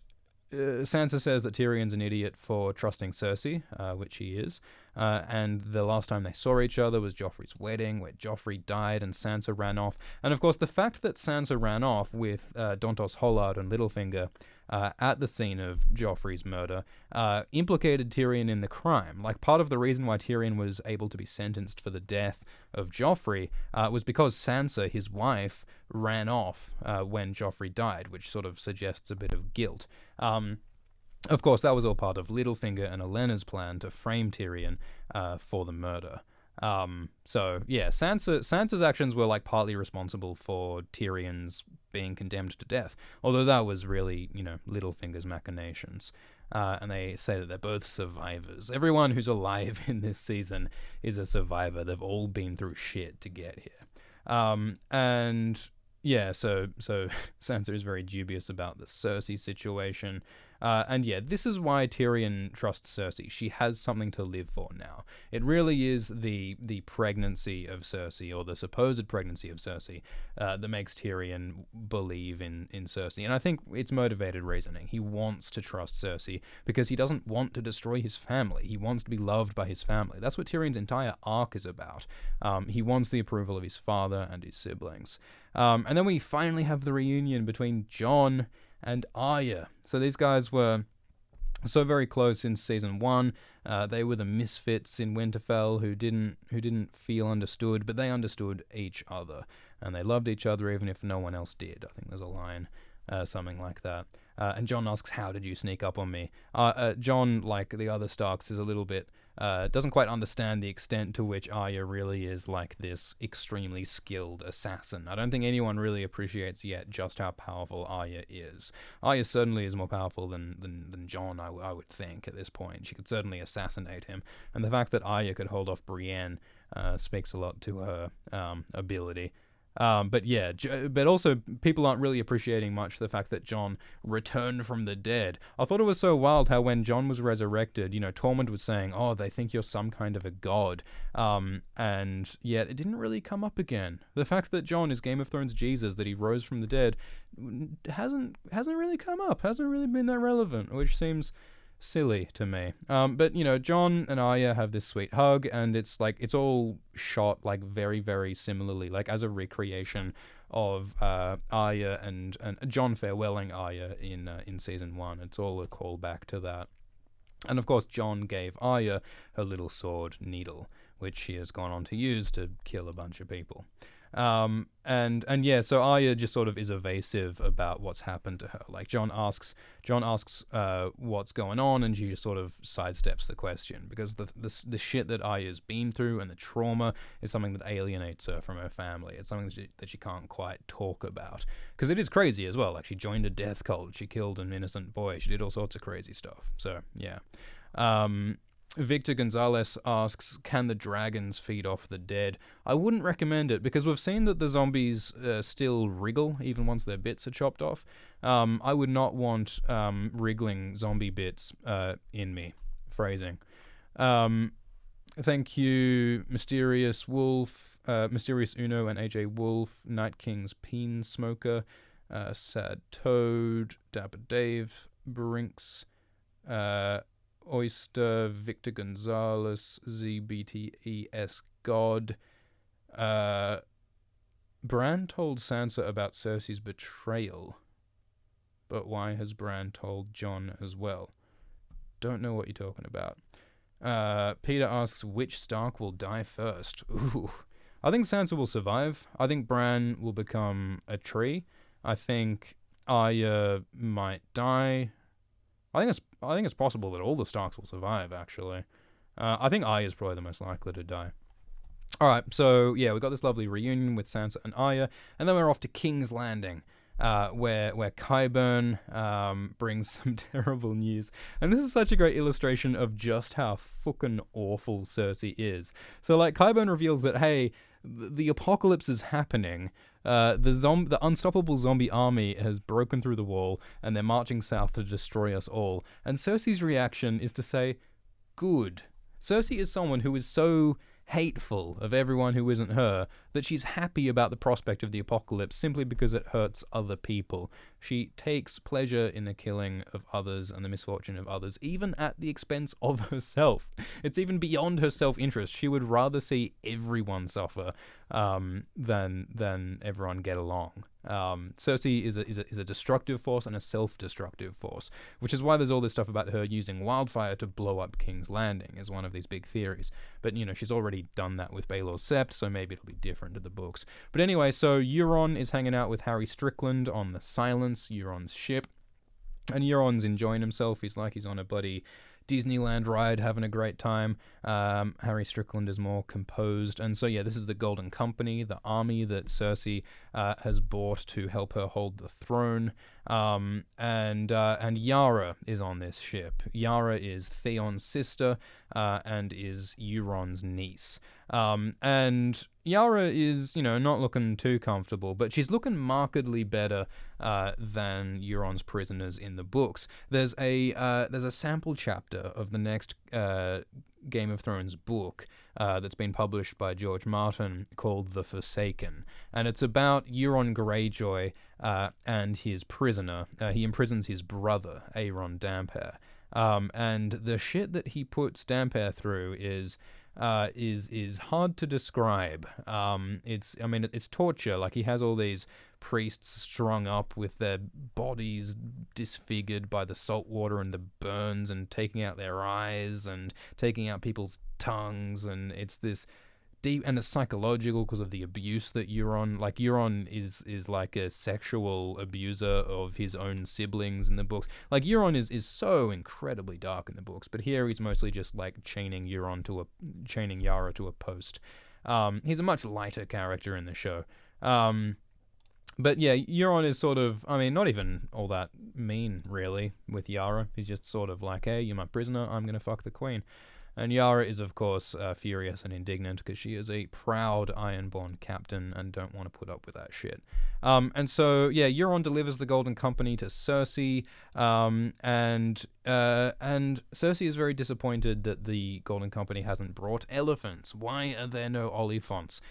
[SPEAKER 1] Sansa says that Tyrion's an idiot for trusting Cersei, which he is. And the last time they saw each other was Joffrey's wedding, where Joffrey died and Sansa ran off. And of course, the fact that Sansa ran off with Dontos Hollard and Littlefinger at the scene of Joffrey's murder implicated Tyrion in the crime. Like, part of the reason why Tyrion was able to be sentenced for the death of Joffrey was because Sansa, his wife, ran off when Joffrey died, which sort of suggests a bit of guilt. Of course, that was all part of Littlefinger and Olenna's plan to frame Tyrion for the murder. So yeah, Sansa's actions were like partly responsible for Tyrion's being condemned to death, although that was really, Littlefinger's machinations. And they say that they're both survivors. Everyone who's alive in this season is a survivor. They've all been through shit to get here. And yeah, so Sansa is very dubious about the Cersei situation. And yeah, this is why Tyrion trusts Cersei. She has something to live for now. It really is the pregnancy of Cersei, or the supposed pregnancy of Cersei, that makes Tyrion believe in Cersei. And I think it's motivated reasoning. He wants to trust Cersei because he doesn't want to destroy his family. He wants to be loved by his family. That's what Tyrion's entire arc is about. He wants the approval of his father and his siblings. And then we finally have the reunion between Jon and Arya. So these guys were so very close in season 1. They were the misfits in Winterfell who didn't feel understood, but they understood each other, and they loved each other even if no one else did. I think there's a line, something like that. And Jon asks, "How did you sneak up on me?" Jon, like the other Starks, is a little bit doesn't quite understand the extent to which Arya really is like this extremely skilled assassin. I don't think anyone really appreciates yet just how powerful Arya is. Arya certainly is more powerful than Jon, I would think, at this point. She could certainly assassinate him. And the fact that Arya could hold off Brienne speaks a lot to her ability. But yeah, but also people aren't really appreciating much the fact that Jon returned from the dead. I thought it was so wild how when Jon was resurrected, Tormund was saying, "Oh, they think you're some kind of a god," and yet it didn't really come up again. The fact that Jon is Game of Thrones Jesus, that he rose from the dead, hasn't really come up, hasn't really been that relevant, which seems silly to me. But Jon and Arya have this sweet hug, and it's all shot like very, very similarly, like as a recreation of Arya and Jon farewelling Arya in season 1. It's all a callback to that. And of course, Jon gave Arya her little sword Needle, which she has gone on to use to kill a bunch of people. And yeah, so Arya just sort of is evasive about what's happened to her. Like Jon asks what's going on, and she just sort of sidesteps the question because the shit that Arya's been through and the trauma is something that alienates her from her family. It's something that she can't quite talk about because it is crazy as well. Like, she joined a death cult, she killed an innocent boy, she did all sorts of crazy stuff. So yeah. Victor Gonzalez asks, can the dragons feed off the dead? I wouldn't recommend it because we've seen that the zombies still wriggle even once their bits are chopped off. I would not want wriggling zombie bits in me. Phrasing. Thank you, Mysterious Wolf, Mysterious Uno and AJ Wolf, Night King's Peen Smoker, Sad Toad, Dapper Dave, Brinks, Oyster, Victor Gonzalez, ZBTES God. Bran told Sansa about Cersei's betrayal, but why has Bran told Jon as well? Don't know what you're talking about. Peter asks, which Stark will die first? Ooh. I think Sansa will survive. I think Bran will become a tree. I think Arya might die. I think it's possible that all the Starks will survive, actually. I think Arya is probably the most likely to die. Alright, so yeah, we got this lovely reunion with Sansa and Arya, and then we're off to King's Landing, where Qyburn brings some terrible news. And this is such a great illustration of just how fucking awful Cersei is. So, like, Qyburn reveals that, hey, the apocalypse is happening. The unstoppable zombie army has broken through the wall, and they're marching south to destroy us all. And Cersei's reaction is to say, good. Cersei is someone who is so hateful of everyone who isn't her that she's happy about the prospect of the apocalypse simply because it hurts other people. She takes pleasure in the killing of others and the misfortune of others, even at the expense of herself. It's even beyond her self-interest. She would rather see everyone suffer than everyone get along. Cersei is a destructive force and a self-destructive force, which is why there's all this stuff about her using wildfire to blow up King's Landing, is one of these big theories. But, she's already done that with Baelor's Sept, so maybe it'll be different to the books. But anyway, so Euron is hanging out with Harry Strickland on the Silence, Euron's ship, and Euron's enjoying himself. He's like he's on a bloody Disneyland ride, having a great time. Harry Strickland is more composed. And so, yeah, this is the Golden Company, the army that Cersei has bought to help her hold the throne. And Yara is on this ship. Yara is Theon's sister and is Euron's niece. And Yara is, not looking too comfortable, but she's looking markedly better than Euron's prisoners in the books. There's a sample chapter of the next Game of Thrones book that's been published by George Martin called The Forsaken, and it's about Euron Greyjoy and his prisoner. He imprisons his brother, Aeron Damphair, and the shit that he puts Damphair through is hard to describe. It's torture. Like, he has all these priests strung up with their bodies disfigured by the salt water and the burns, and taking out their eyes and taking out people's tongues, and it's this deep, and it's psychological because of the abuse that Euron is like a sexual abuser of his own siblings in the books. Like, Euron is so incredibly dark in the books, but here he's mostly just like chaining Yara to a post. He's a much lighter character in the show. But yeah, Euron is sort of, not even all that mean, really, with Yara. He's just sort of like, hey, you're my prisoner, I'm gonna fuck the queen. And Yara is, of course, furious and indignant because she is a proud Ironborn captain and don't want to put up with that shit. And so, yeah, Euron delivers the Golden Company to Cersei, and Cersei is very disappointed that the Golden Company hasn't brought elephants. Why are there no Oliphaunts?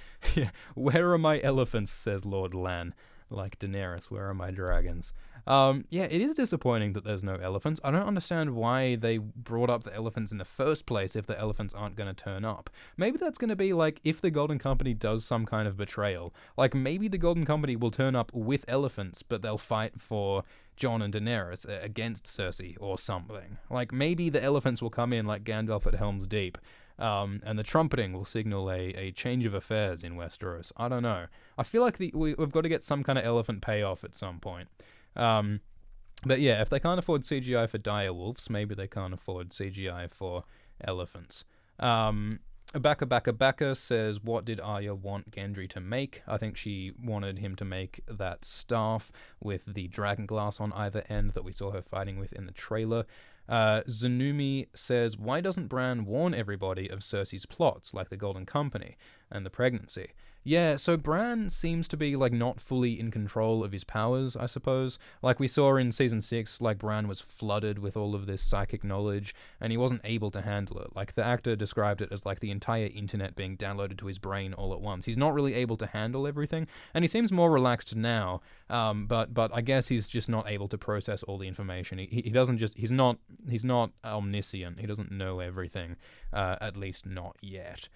[SPEAKER 1] Where are my elephants, says Lord Lan. Like Daenerys, where are my dragons? Yeah, it is disappointing that there's no elephants. I don't understand why they brought up the elephants in the first place if the elephants aren't going to turn up. Maybe that's going to be like if the Golden Company does some kind of betrayal. Like, maybe the Golden Company will turn up with elephants, but they'll fight for Jon and Daenerys against Cersei or something. Like, maybe the elephants will come in like Gandalf at Helm's Deep. And the trumpeting will signal a change of affairs in Westeros. I don't know. I feel like we've got to get some kind of elephant payoff at some point. But yeah, if they can't afford CGI for direwolves, maybe they can't afford CGI for elephants. Baka says, what did Arya want Gendry to make? I think she wanted him to make that staff with the dragon glass on either end that we saw her fighting with in the trailer. Zanumi says, why doesn't Bran warn everybody of Cersei's plots, like the Golden Company and the pregnancy? Yeah, so Bran seems to be, like, not fully in control of his powers, I suppose. Like we saw in Season 6, like, Bran was flooded with all of this psychic knowledge, and he wasn't able to handle it. Like, the actor described it as, like, the entire internet being downloaded to his brain all at once. He's not really able to handle everything, and he seems more relaxed now, but I guess he's just not able to process all the information. He doesn't just, he's not omniscient. He doesn't know everything, at least not yet.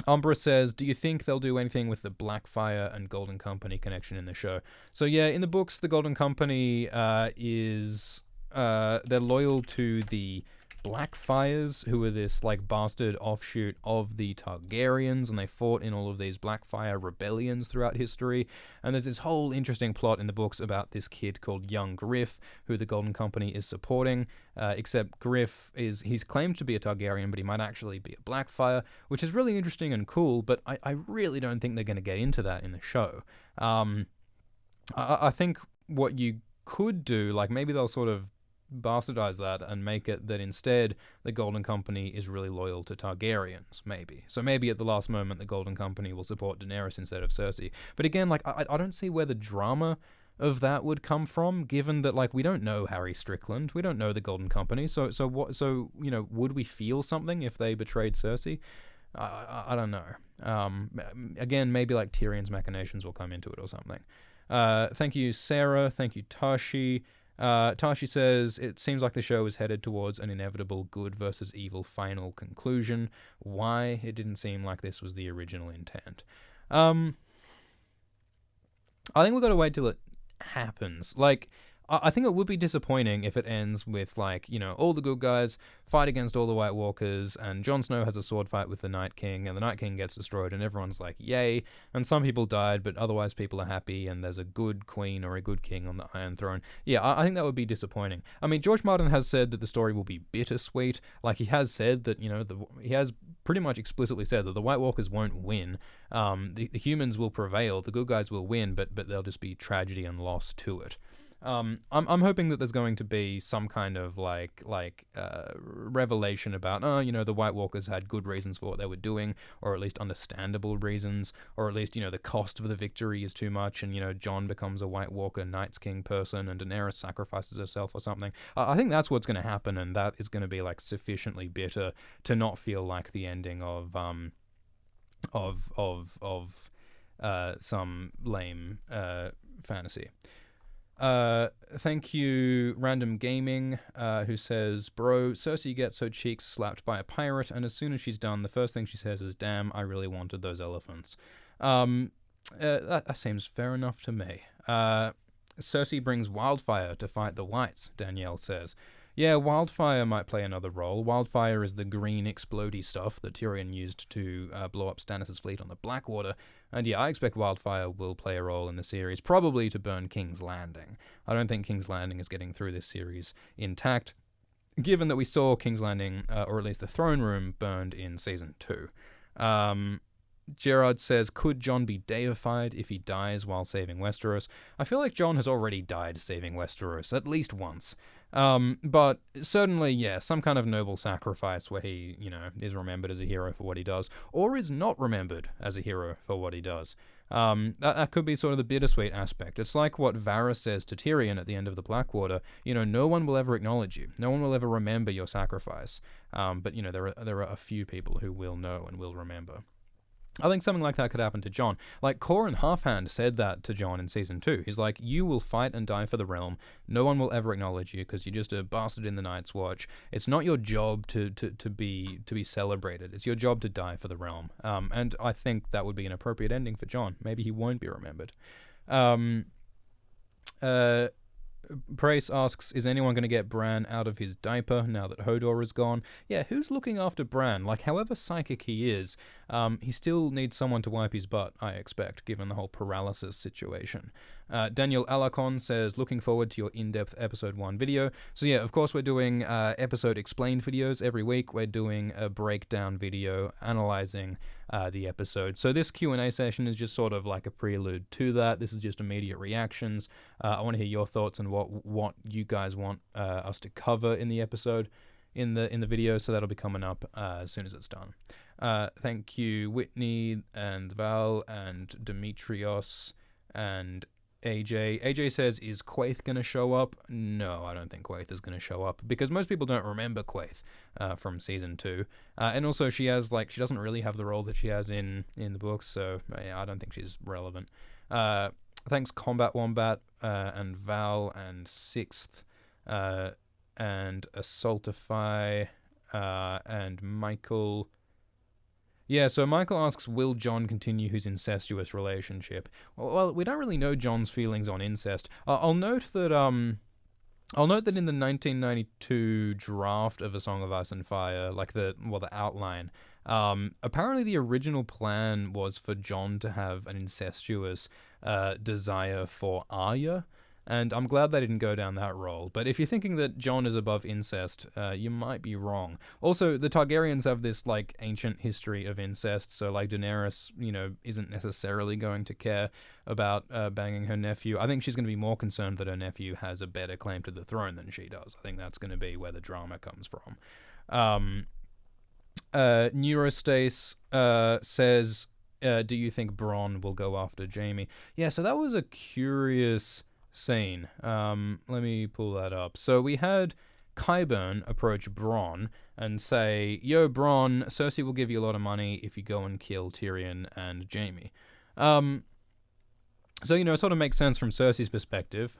[SPEAKER 1] Umbra says, do you think they'll do anything with the Blackfire and Golden Company connection in the show? So yeah, in the books, the Golden Company is they're loyal to the Blackfires, who are this, like, bastard offshoot of the Targaryens, and they fought in all of these Blackfire rebellions throughout history. And there's this whole interesting plot in the books about this kid called Young Griff, who the Golden Company is supporting, except Griff he's claimed to be a Targaryen, but he might actually be a Blackfire, which is really interesting and cool, but I really don't think they're going to get into that in the show. I think what you could do, like, maybe they'll sort of bastardize that and make it that instead the Golden Company is really loyal to Targaryens, maybe. So maybe at the last moment the Golden Company will support Daenerys instead of Cersei. But again, like, I don't see where the drama of that would come from, given that like we don't know Harry Strickland, we don't know the Golden Company, so would we feel something if they betrayed Cersei? I don't know. Again, maybe like Tyrion's machinations will come into it or something. Thank you, Sarah. Thank you, Tashi. Tashi says, it seems like the show is headed towards an inevitable good versus evil final conclusion. Why? It didn't seem like this was the original intent. I think we've got to wait till it happens. Like, I think it would be disappointing if it ends with, like, all the good guys fight against all the White Walkers, and Jon Snow has a sword fight with the Night King, and the Night King gets destroyed, and everyone's like, yay, and some people died, but otherwise people are happy, and there's a good queen or a good king on the Iron Throne. Yeah, I think that would be disappointing. I mean, George Martin has said that the story will be bittersweet. Like, he has said that, he has pretty much explicitly said that the White Walkers won't win. The humans will prevail, the good guys will win, but there'll just be tragedy and loss to it. I'm hoping that there's going to be some kind of revelation about the White Walkers had good reasons for what they were doing, or at least understandable reasons, or at least the cost of the victory is too much, and Jon becomes a White Walker Night's King person, and Daenerys sacrifices herself or something. I think that's what's going to happen, and that is going to be like sufficiently bitter to not feel like the ending of some lame fantasy. Thank you, Random Gaming, who says, bro, Cersei gets her cheeks slapped by a pirate, and as soon as she's done, the first thing she says is, damn, I really wanted those elephants. That seems fair enough to me. Cersei brings Wildfire to fight the Whites, Danielle says. Yeah, Wildfire might play another role. Wildfire is the green explodey stuff that Tyrion used to blow up Stannis' fleet on the Blackwater. And yeah, I expect Wildfire will play a role in the series, probably to burn King's Landing. I don't think King's Landing is getting through this series intact, given that we saw King's Landing, or at least the throne room, burned in Season 2. Gerard says, could Jon be deified if he dies while saving Westeros? I feel like Jon has already died saving Westeros, at least once. But certainly, yeah, some kind of noble sacrifice where he, is remembered as a hero for what he does, or is not remembered as a hero for what he does. That could be sort of the bittersweet aspect. It's like what Varys says to Tyrion at the end of the Blackwater. No one will ever acknowledge you. No one will ever remember your sacrifice. But there are a few people who will know and will remember. I think something like that could happen to Jon. Like, Qhorin Halfhand said that to Jon in Season 2. He's like, you will fight and die for the realm. No one will ever acknowledge you because you're just a bastard in the Night's Watch. It's not your job to be Celebrated. It's your job to die for the realm. And I think that would be an appropriate ending for Jon. Maybe he won't be remembered. Prace asks, is anyone going to get Bran out of his diaper now that Hodor is gone? Yeah, who's looking after Bran? Like, however psychic he is, he still needs someone to wipe his butt, I expect, given the whole paralysis situation. Daniel Alacon says, looking forward to your in-depth episode 1 video. So yeah, of course we're doing episode explained videos every week. We're doing a breakdown video analyzing the episode. So this Q&A session is just sort of like a prelude to that. This is just immediate reactions. I want to hear your thoughts on what you guys want us to cover in the episode, in the video, so that'll be coming up as soon as it's done. Thank you, Whitney and Val and Demetrios and AJ. AJ says, is Quaithe going to show up? No, I don't think Quaithe is going to show up, because most people don't remember Quaithe from Season 2. And also she doesn't really have the role that she has in the books, so yeah, I don't think she's relevant. Thanks, Combat Wombat and Val and Sixth and Assaultify and Michael. Yeah, so Michael asks, will Jon continue his incestuous relationship? Well, we don't really know Jon's feelings on incest. I'll note that in the 1992 draft of A Song of Ice and Fire, the outline, apparently the original plan was for Jon to have an incestuous desire for Arya. And I'm glad they didn't go down that role. But if you're thinking that Jon is above incest, you might be wrong. Also, the Targaryens have this, ancient history of incest, so, Daenerys, isn't necessarily going to care about banging her nephew. I think she's going to be more concerned that her nephew has a better claim to the throne than she does. I think that's going to be where the drama comes from. Neurostace says, do you think Bronn will go after Jaime? Yeah, so that was a curious scene. Let me pull that up. So we had Qyburn approach Bronn and say, "Yo, Bronn, Cersei will give you a lot of money if you go and kill Tyrion and Jaime." So, it sort of makes sense from Cersei's perspective.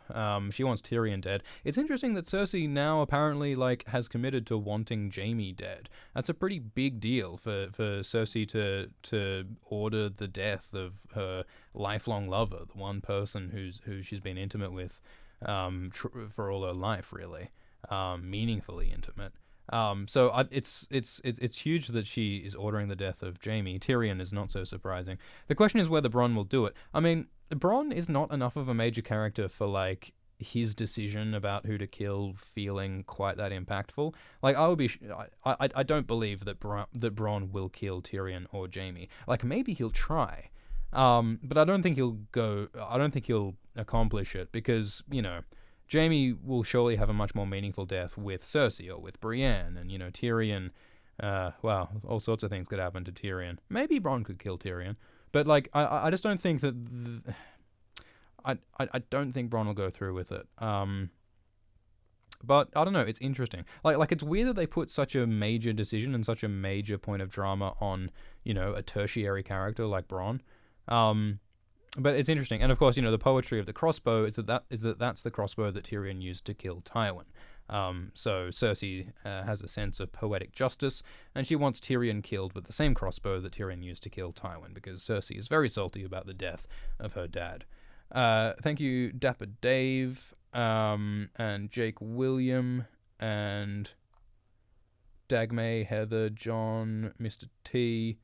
[SPEAKER 1] She wants Tyrion dead. It's interesting that Cersei now apparently, has committed to wanting Jaime dead. That's a pretty big deal for Cersei to order the death of her lifelong lover, the one person who she's been intimate with for all her life, really. Meaningfully intimate. It's huge that she is ordering the death of Jaime. Tyrion is not so surprising. The question is whether Bronn will do it. I mean, Bronn is not enough of a major character for his decision about who to kill feeling quite that impactful. I don't believe that Bronn will kill Tyrion or Jaime. Maybe he'll try, but I don't think he'll go. I don't think he'll accomplish it because Jaime will surely have a much more meaningful death with Cersei or with Brienne, and Tyrion. All sorts of things could happen to Tyrion. Maybe Bronn could kill Tyrion. But I just don't think that I don't think Bronn will go through with it. But I don't know. It's interesting. It's weird that they put such a major decision and such a major point of drama on a tertiary character like Bronn. But it's interesting, and of course the poetry of the crossbow is that's the crossbow that Tyrion used to kill Tywin. So Cersei has a sense of poetic justice, and she wants Tyrion killed with the same crossbow that Tyrion used to kill Tywin, because Cersei is very salty about the death of her dad. Thank you, Dapper Dave, and Jake William, and Dagmay, Heather, John, Mr. T.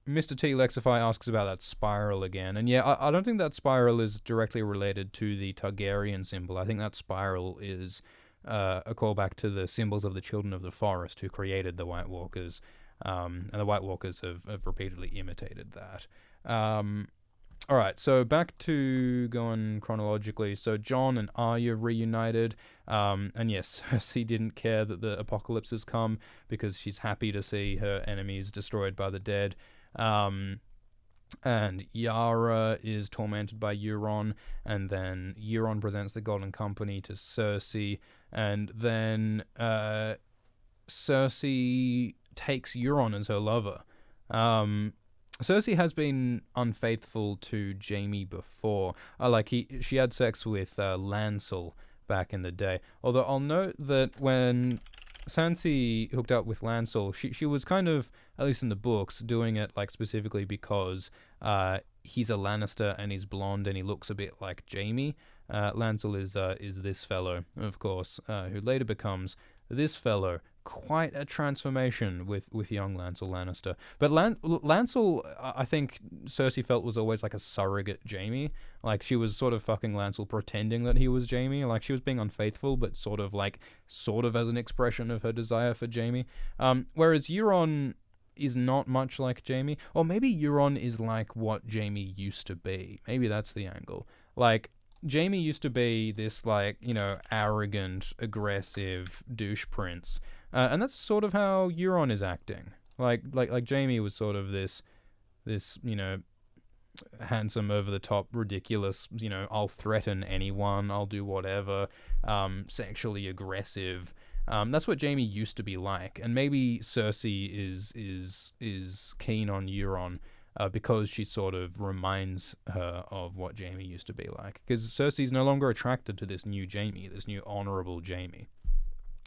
[SPEAKER 1] Mr. T. Lexify asks about that spiral again. And yeah, I don't think that spiral is directly related to the Targaryen symbol. I think that spiral is a callback to the symbols of the Children of the Forest who created the White Walkers. And the White Walkers have repeatedly imitated that. Alright, so back to going chronologically. So Jon and Arya reunited. And yes, Cersei didn't care that the apocalypse has come because she's happy to see her enemies destroyed by the dead. And Yara is tormented by Euron, and then Euron presents the Golden Company to Cersei, and then Cersei takes Euron as her lover. Cersei has been unfaithful to Jaime before. She had sex with Lancel back in the day. Although I'll note that when Sansa hooked up with Lancel, she was kind of, at least in the books, doing it specifically because he's a Lannister and he's blonde and he looks a bit like Jaime. Lancel is this fellow, of course, who later becomes this fellow. Quite a transformation with young Lancel Lannister. But Lancel, I think Cersei felt was always a surrogate Jaime. She was sort of fucking Lancel pretending that he was Jaime. She was being unfaithful, but sort of as an expression of her desire for Jaime. Whereas Euron is not much like Jaime. Or maybe Euron is like what Jaime used to be. Maybe that's the angle. Jaime used to be this, arrogant, aggressive douche prince. And that's sort of how Euron is acting. Like Jaime was sort of this, handsome, over-the-top, ridiculous, I'll threaten anyone, I'll do whatever, sexually aggressive. That's what Jaime used to be like. And maybe Cersei is keen on Euron because she sort of reminds her of what Jaime used to be like. Because Cersei's no longer attracted to this new Jaime, this new honorable Jaime.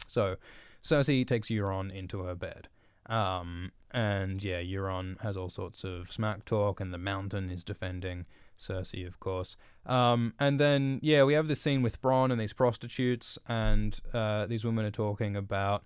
[SPEAKER 1] So Cersei takes Euron into her bed. And yeah, Euron has all sorts of smack talk, and the Mountain is defending Cersei, of course. And then, yeah, we have this scene with Bronn and these prostitutes, and these women are talking about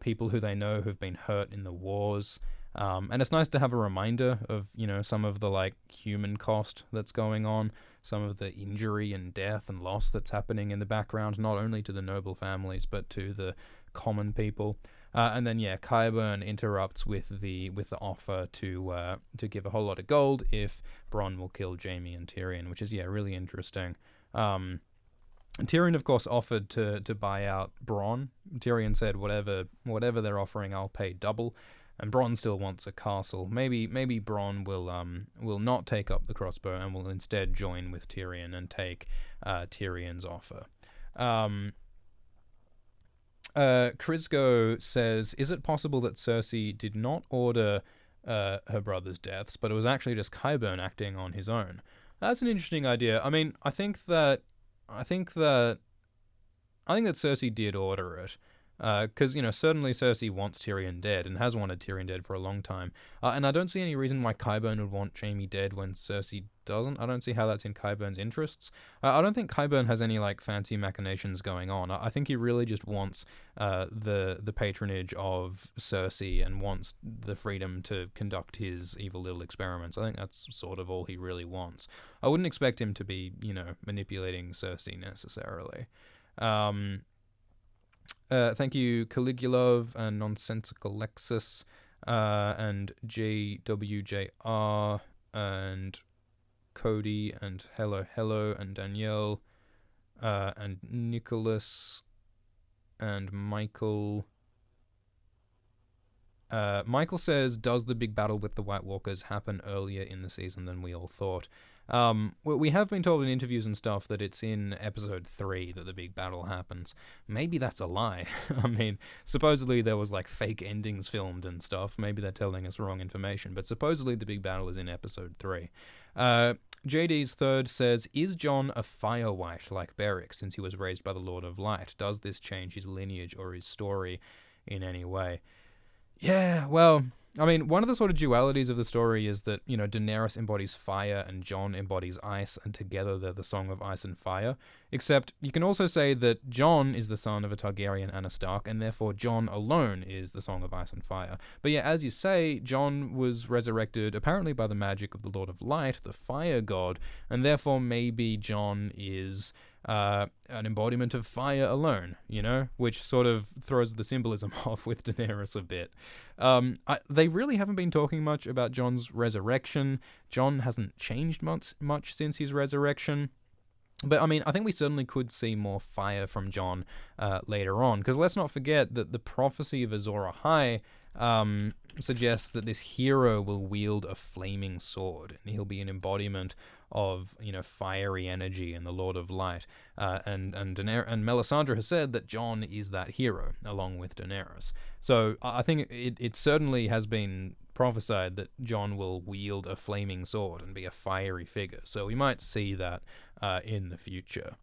[SPEAKER 1] people who they know who've been hurt in the wars. And it's nice to have a reminder of, some of the, human cost that's going on, some of the injury and death and loss that's happening in the background, not only to the noble families, but to the common people. And then, yeah, Qyburn interrupts with the offer to give a whole lot of gold if Bronn will kill Jaime and Tyrion, which is, yeah, really interesting. And Tyrion, of course, offered to buy out Bronn. Tyrion said, whatever they're offering, I'll pay double. and Bronn still wants a castle. Maybe Bronn will not take up the crossbow and will instead join with Tyrion and take Tyrion's offer. Crisco says, is it possible that Cersei did not order her brother's deaths, but it was actually just Qyburn acting on his own? That's an interesting idea. I mean, I think that Cersei did order it. Because, certainly Cersei wants Tyrion dead and has wanted Tyrion dead for a long time. And I don't see any reason why Qyburn would want Jaime dead when Cersei doesn't. I don't see how that's in Qyburn's interests. I don't think Qyburn has any, fancy machinations going on. I think he really just wants the patronage of Cersei and wants the freedom to conduct his evil little experiments. I think that's sort of all he really wants. I wouldn't expect him to be, manipulating Cersei necessarily. Thank you, Caligulov and Nonsensical Lexus, and JWJR, and Cody, and Hello, and Danielle, and Nicholas, and Michael. Michael says, does the big battle with the White Walkers happen earlier in the season than we all thought? We have been told in interviews and stuff that it's in episode 3 that the big battle happens. Maybe that's a lie. I mean, supposedly there was fake endings filmed and stuff. Maybe they're telling us wrong information, but supposedly the big battle is in episode 3. JD's third says, is Jon a Fire White like Beric since he was raised by the Lord of Light? Does this change his lineage or his story in any way? Yeah, well, I mean, one of the sort of dualities of the story is that, Daenerys embodies fire and Jon embodies ice, and together they're the Song of Ice and Fire. Except, you can also say that Jon is the son of a Targaryen and a Stark, and therefore Jon alone is the Song of Ice and Fire. But yeah, as you say, Jon was resurrected apparently by the magic of the Lord of Light, the Fire God, and therefore maybe Jon is an embodiment of fire alone, which sort of throws the symbolism off with Daenerys a bit. They really haven't been talking much about Jon's resurrection. Jon hasn't changed much since his resurrection. But, I mean, I think we certainly could see more fire from Jon later on, because let's not forget that the prophecy of Azor Ahai suggests that this hero will wield a flaming sword, and he'll be an embodiment of, fiery energy and the Lord of Light. And Melisandre has said that Jon is that hero, along with Daenerys. So I think it certainly has been prophesied that Jon will wield a flaming sword and be a fiery figure. So we might see that in the future.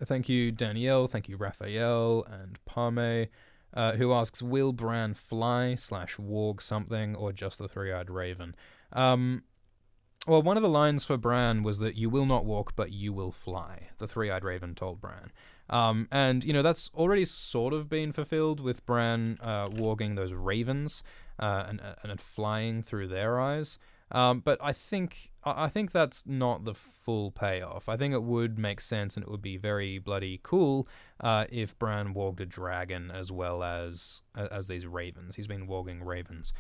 [SPEAKER 1] Thank you, Danielle. Thank you, Raphael and Parme, who asks, will Bran fly / warg something, or just the three-eyed raven? Well, one of the lines for Bran was that you will not walk, but you will fly, the three-eyed raven told Bran. And, that's already sort of been fulfilled with Bran warging those ravens and flying through their eyes. But I think that's not the full payoff. I think it would make sense and it would be very bloody cool if Bran warged a dragon as well as these ravens. He's been warging ravens.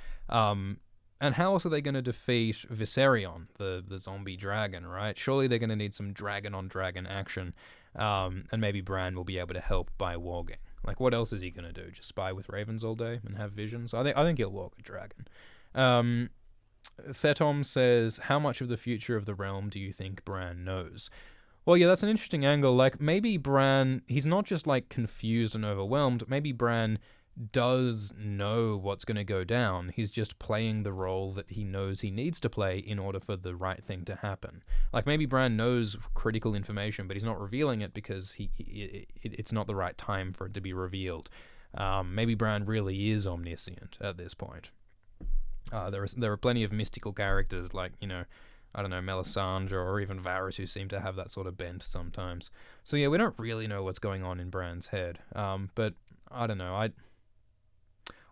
[SPEAKER 1] And how else are they going to defeat Viserion, the zombie dragon, right? Surely they're going to need some dragon-on-dragon action, and maybe Bran will be able to help by warging. What else is he going to do? Just spy with ravens all day and have visions? I think he'll warg a dragon. Thetom says, how much of the future of the realm do you think Bran knows? Well, yeah, that's an interesting angle. Maybe Bran, he's not just, confused and overwhelmed. Maybe Bran does know what's going to go down. He's just playing the role that he knows he needs to play in order for the right thing to happen. Maybe Bran knows critical information, but he's not revealing it because it's not the right time for it to be revealed. Maybe Bran really is omniscient at this point. There are plenty of mystical characters I don't know, Melisandre or even Varys who seem to have that sort of bent sometimes. So yeah, we don't really know what's going on in Bran's head. But I don't know.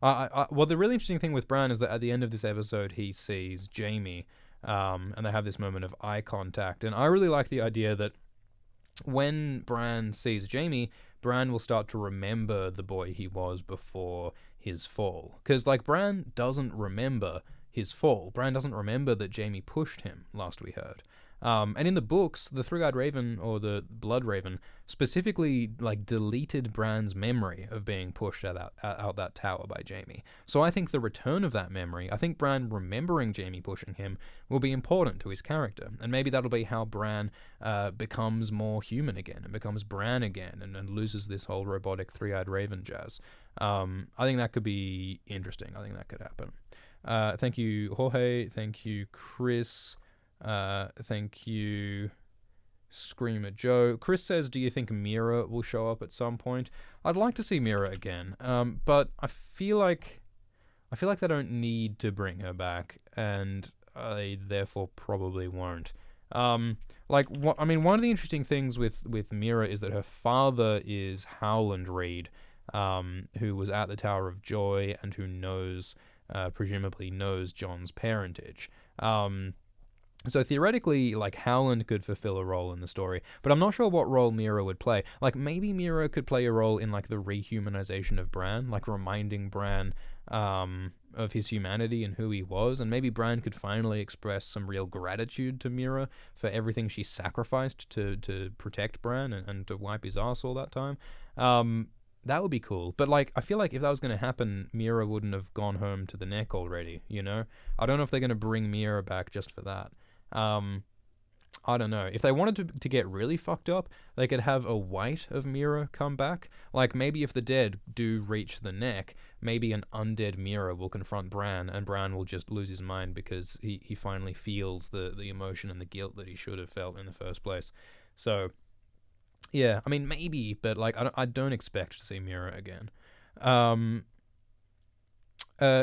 [SPEAKER 1] Well, the really interesting thing with Bran is that at the end of this episode, he sees Jaime, and they have this moment of eye contact. And I really like the idea that when Bran sees Jaime, Bran will start to remember the boy he was before his fall. Because, Bran doesn't remember his fall. Bran doesn't remember that Jaime pushed him, last we heard. And in the books, the Three-Eyed Raven, or the Blood Raven, specifically like deleted Bran's memory of being pushed out that tower by Jaime. So I think the return of that memory, I think Bran remembering Jaime pushing him, will be important to his character, and maybe that'll be how Bran becomes more human again and becomes Bran again, and loses this whole robotic Three-Eyed Raven jazz. I think that could be interesting. I think that could happen. Thank you, Jorge. Thank you, Chris. Thank you, Screamer Joe. Chris says, do you think Mira will show up at some point? I'd like to see Mira again, but I feel like they don't need to bring her back, and they therefore probably won't. One of the interesting things with Mira is that her father is Howland Reed, who was at the Tower of Joy and who presumably knows Jon's parentage. So theoretically, like, Howland could fulfill a role in the story, but I'm not sure what role Mira would play. Like, maybe Mira could play a role in, like, the rehumanization of Bran, like reminding Bran of his humanity and who he was, and maybe Bran could finally express some real gratitude to Mira for everything she sacrificed to protect Bran and to wipe his ass all that time. That would be cool. But, like, I feel like if that was going to happen, Mira wouldn't have gone home to the Neck already, you know? I don't know if they're going to bring Mira back just for that. I don't know. If they wanted to get really fucked up, they could have a wight of Mira come back. Like, maybe if the dead do reach the Neck, maybe an undead Mira will confront Bran, and Bran will just lose his mind because he finally feels the emotion and the guilt that he should have felt in the first place. So, yeah, I mean, maybe, but, like, I don't expect to see Mira again.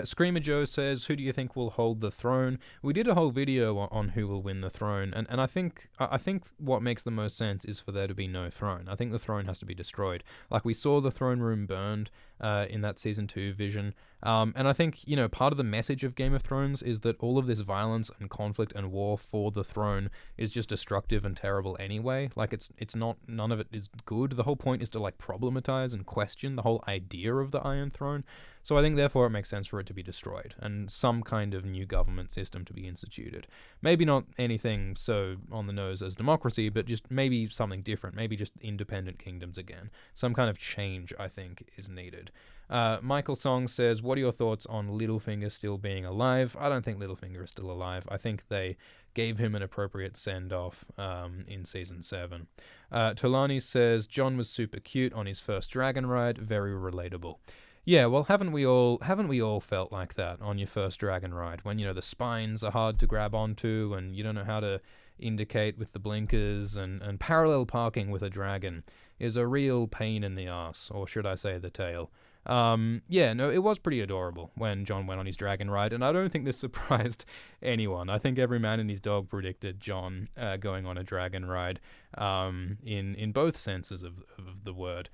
[SPEAKER 1] Screamer Joe says, who do you think will hold the throne? We did a whole video on who will win the throne, and I think what makes the most sense is for there to be no throne. I think the throne has to be destroyed. Like, we saw the throne room burned in that Season 2 vision, and I think, you know, part of the message of Game of Thrones is that all of this violence and conflict and war for the throne is just destructive and terrible anyway. Like, it's not, none of it is good. The whole point is to, like, problematize and question the whole idea of the Iron Throne. So I think, therefore, it makes sense for it to be destroyed, and some kind of new government system to be instituted. Maybe not anything so on the nose as democracy, but just maybe something different, maybe just independent kingdoms again. Some kind of change, I think, is needed. Michael Song says, what are your thoughts on Littlefinger still being alive? I don't think Littlefinger is still alive. I think they gave him an appropriate send-off in Season 7. Tolani says, Jon was super cute on his first dragon ride, very relatable. Yeah, well, haven't we all felt like that on your first dragon ride, when, you know, the spines are hard to grab onto and you don't know how to indicate with the blinkers, and parallel parking with a dragon is a real pain in the ass, or should I say the tail. Yeah, no, it was pretty adorable when Jon went on his dragon ride, and I don't think this surprised anyone. I think every man and his dog predicted Jon going on a dragon ride, in both senses of the word.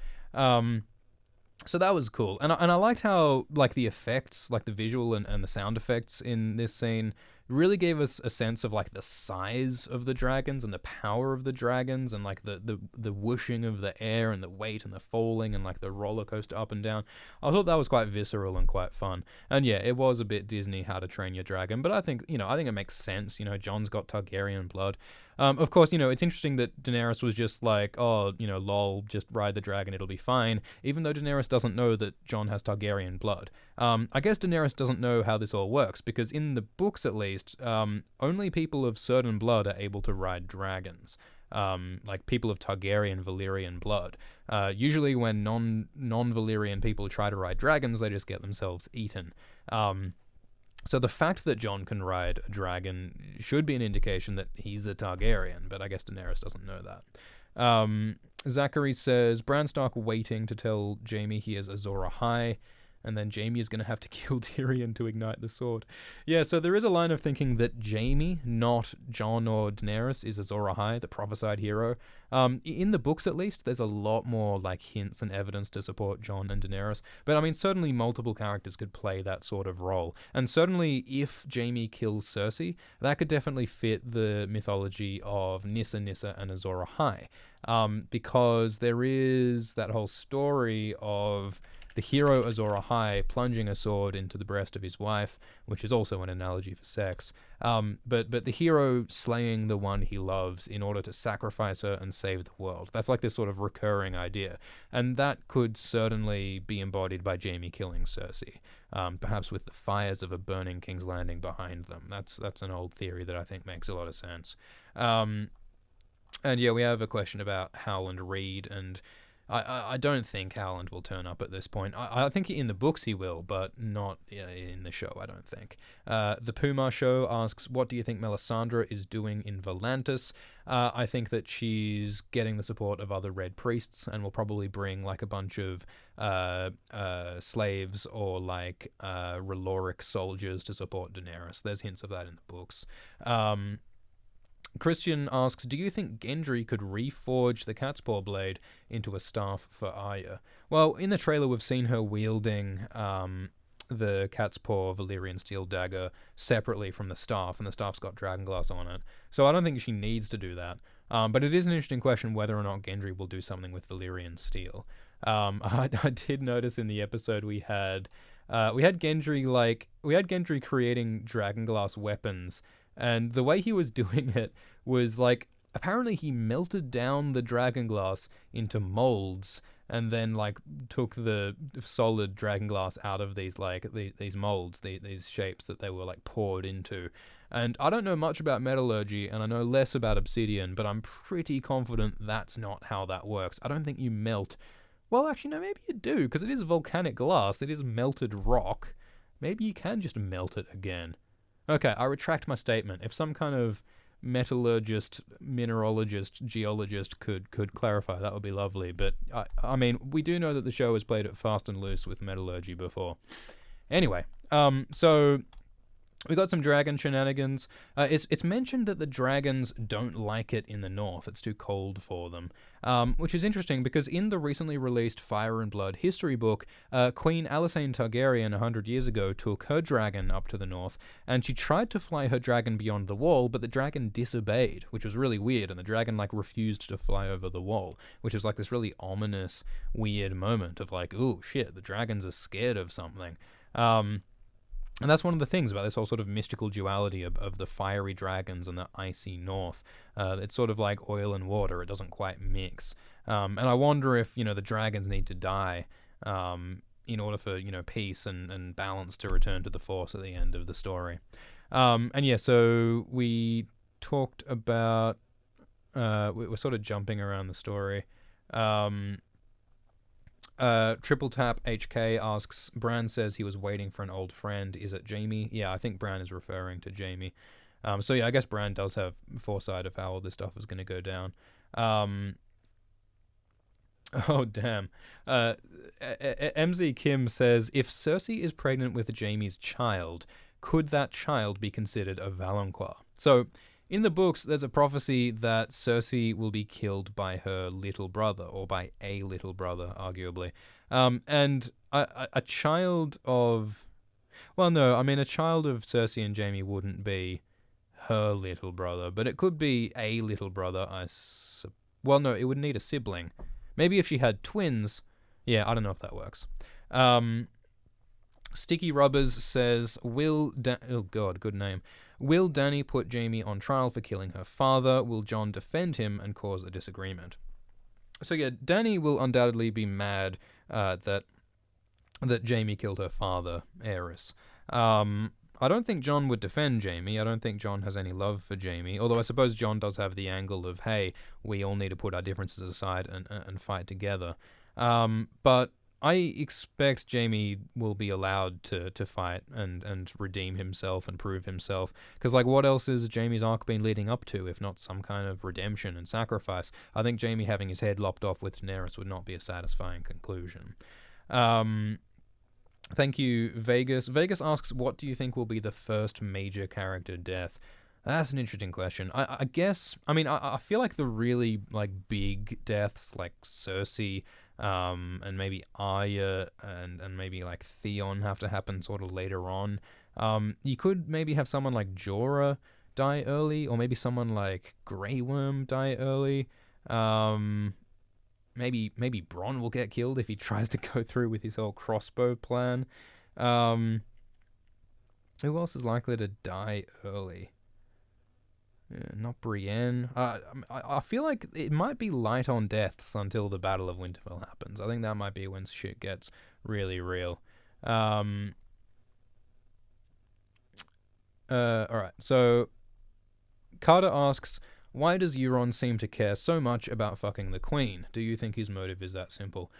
[SPEAKER 1] So that was cool, and I liked how, like, the effects, like the visual and the sound effects in this scene really gave us a sense of, like, the size of the dragons and the power of the dragons, and, like, the whooshing of the air and the weight and the falling and, like, the roller coaster up and down. I thought that was quite visceral and quite fun. And yeah, it was a bit Disney How to Train Your Dragon, but I think it makes sense. You know, Jon's got Targaryen blood. Of course, you know, it's interesting that Daenerys was just like, oh, you know, lol, just ride the dragon, it'll be fine, even though Daenerys doesn't know that Jon has Targaryen blood. I guess Daenerys doesn't know how this all works, because in the books, at least, only people of certain blood are able to ride dragons. Like people of Targaryen, Valyrian blood. Usually when non-Valyrian people try to ride dragons, they just get themselves eaten. So the fact that Jon can ride a dragon should be an indication that he's a Targaryen, but I guess Daenerys doesn't know that. Zachary says, Bran Stark waiting to tell Jaime he is Azor Ahai, and then Jaime is going to have to kill Tyrion to ignite the sword. Yeah, so there is a line of thinking that Jaime, not Jon or Daenerys, is Azor Ahai, the prophesied hero. In the books, at least, there's a lot more, like, hints and evidence to support Jon and Daenerys. But, I mean, certainly multiple characters could play that sort of role. And certainly, if Jaime kills Cersei, that could definitely fit the mythology of Nissa and Azor Ahai. Because there is that whole story of the hero Azor Ahai plunging a sword into the breast of his wife, which is also an analogy for sex. But the hero slaying the one he loves in order to sacrifice her and save the world. That's like this sort of recurring idea, and that could certainly be embodied by Jaime killing Cersei, perhaps with the fires of a burning King's Landing behind them. That's an old theory that I think makes a lot of sense. And yeah, we have a question about Howland Reed, and I don't think Howland will turn up at this point. I think in the books he will, but not in the show, I don't think. The Puma Show asks, what do you think Melisandre is doing in Volantis? I think that she's getting the support of other Red Priests, and will probably bring like a bunch of slaves or like R'hlloric soldiers to support Daenerys. There's hints of that in the books. Christian asks, do you think Gendry could reforge the Cat's Paw blade into a staff for Arya? Well, in the trailer we've seen her wielding the Cat's Paw Valyrian steel dagger separately from the staff, and the staff's got dragonglass on it. So I don't think she needs to do that. But it is an interesting question whether or not Gendry will do something with Valyrian steel. I did notice in the episode we had Gendry creating dragonglass weapons. And the way he was doing it was like, apparently he melted down the dragonglass into molds and then like took the solid dragonglass out of these like these molds, these shapes that they were like poured into. And I don't know much about metallurgy, and I know less about obsidian, but I'm pretty confident that's not how that works. I don't think you melt. Well, actually, no, maybe you do, because it is volcanic glass. It is melted rock. Maybe you can just melt it again. Okay, I retract my statement. If some kind of metallurgist, mineralogist, geologist could clarify, that would be lovely. But, I mean, we do know that the show has played it fast and loose with metallurgy before. Anyway, so we got some dragon shenanigans. It's mentioned that the dragons don't like it in the north. It's too cold for them. Which is interesting because in the recently released Fire and Blood history book, Queen Alysanne Targaryen 100 years ago took her dragon up to the north, and she tried to fly her dragon beyond the wall, but the dragon disobeyed, which was really weird, and the dragon like refused to fly over the wall, which is like this really ominous, weird moment of like, ooh, shit, the dragons are scared of something. And that's one of the things about this whole sort of mystical duality of the fiery dragons and the icy north. It's sort of like oil and water. It doesn't quite mix. And I wonder if, the dragons need to die in order for, peace and balance to return to the Force at the end of the story. And yeah, so we talked about... we're sort of jumping around the story. Triple Tap HK asks, Bran says he was waiting for an old friend. Is it Jaime? Yeah, I think Bran is referring to Jaime. So yeah, I guess Bran does have foresight of how all this stuff is going to go down. Oh, damn. MZ Kim says, if Cersei is pregnant with Jaime's child, could that child be considered a Valonqua? So, in the books, there's a prophecy that Cersei will be killed by her little brother, or by a little brother, arguably. And a child of... Well, no, I mean, a child of Cersei and Jaime wouldn't be her little brother, but it could be a little brother, well, no, it would need a sibling. Maybe if she had twins... Yeah, I don't know if that works. Sticky Rubbers says, oh god, good name. Will Dany put Jaime on trial for killing her father? Will Jon defend him and cause a disagreement? So yeah, Dany will undoubtedly be mad that Jaime killed her father, Aerys. I don't think Jon would defend Jaime. I don't think Jon has any love for Jaime, although I suppose Jon does have the angle of, hey, we all need to put our differences aside and fight together. But I expect Jaime will be allowed to fight and redeem himself and prove himself. Because, like, what else has Jaime's arc been leading up to, if not some kind of redemption and sacrifice? I think Jaime having his head lopped off with Daenerys would not be a satisfying conclusion. Thank you, Vegas. Vegas asks, what do you think will be the first major character death? That's an interesting question. I guess, I mean, I feel like the really, like, big deaths, like Cersei, and maybe Arya and maybe like Theon have to happen sort of later on. You could maybe have someone like Jorah die early, or maybe someone like Grey Worm die early. maybe Bronn will get killed if he tries to go through with his whole crossbow plan. Um, who else is likely to die early? Yeah, not Brienne. I feel like it might be light on deaths until the Battle of Winterfell happens. I think that might be when shit gets really real. All right. So Carter asks, why does Euron seem to care so much about fucking the Queen? Do you think his motive is that simple?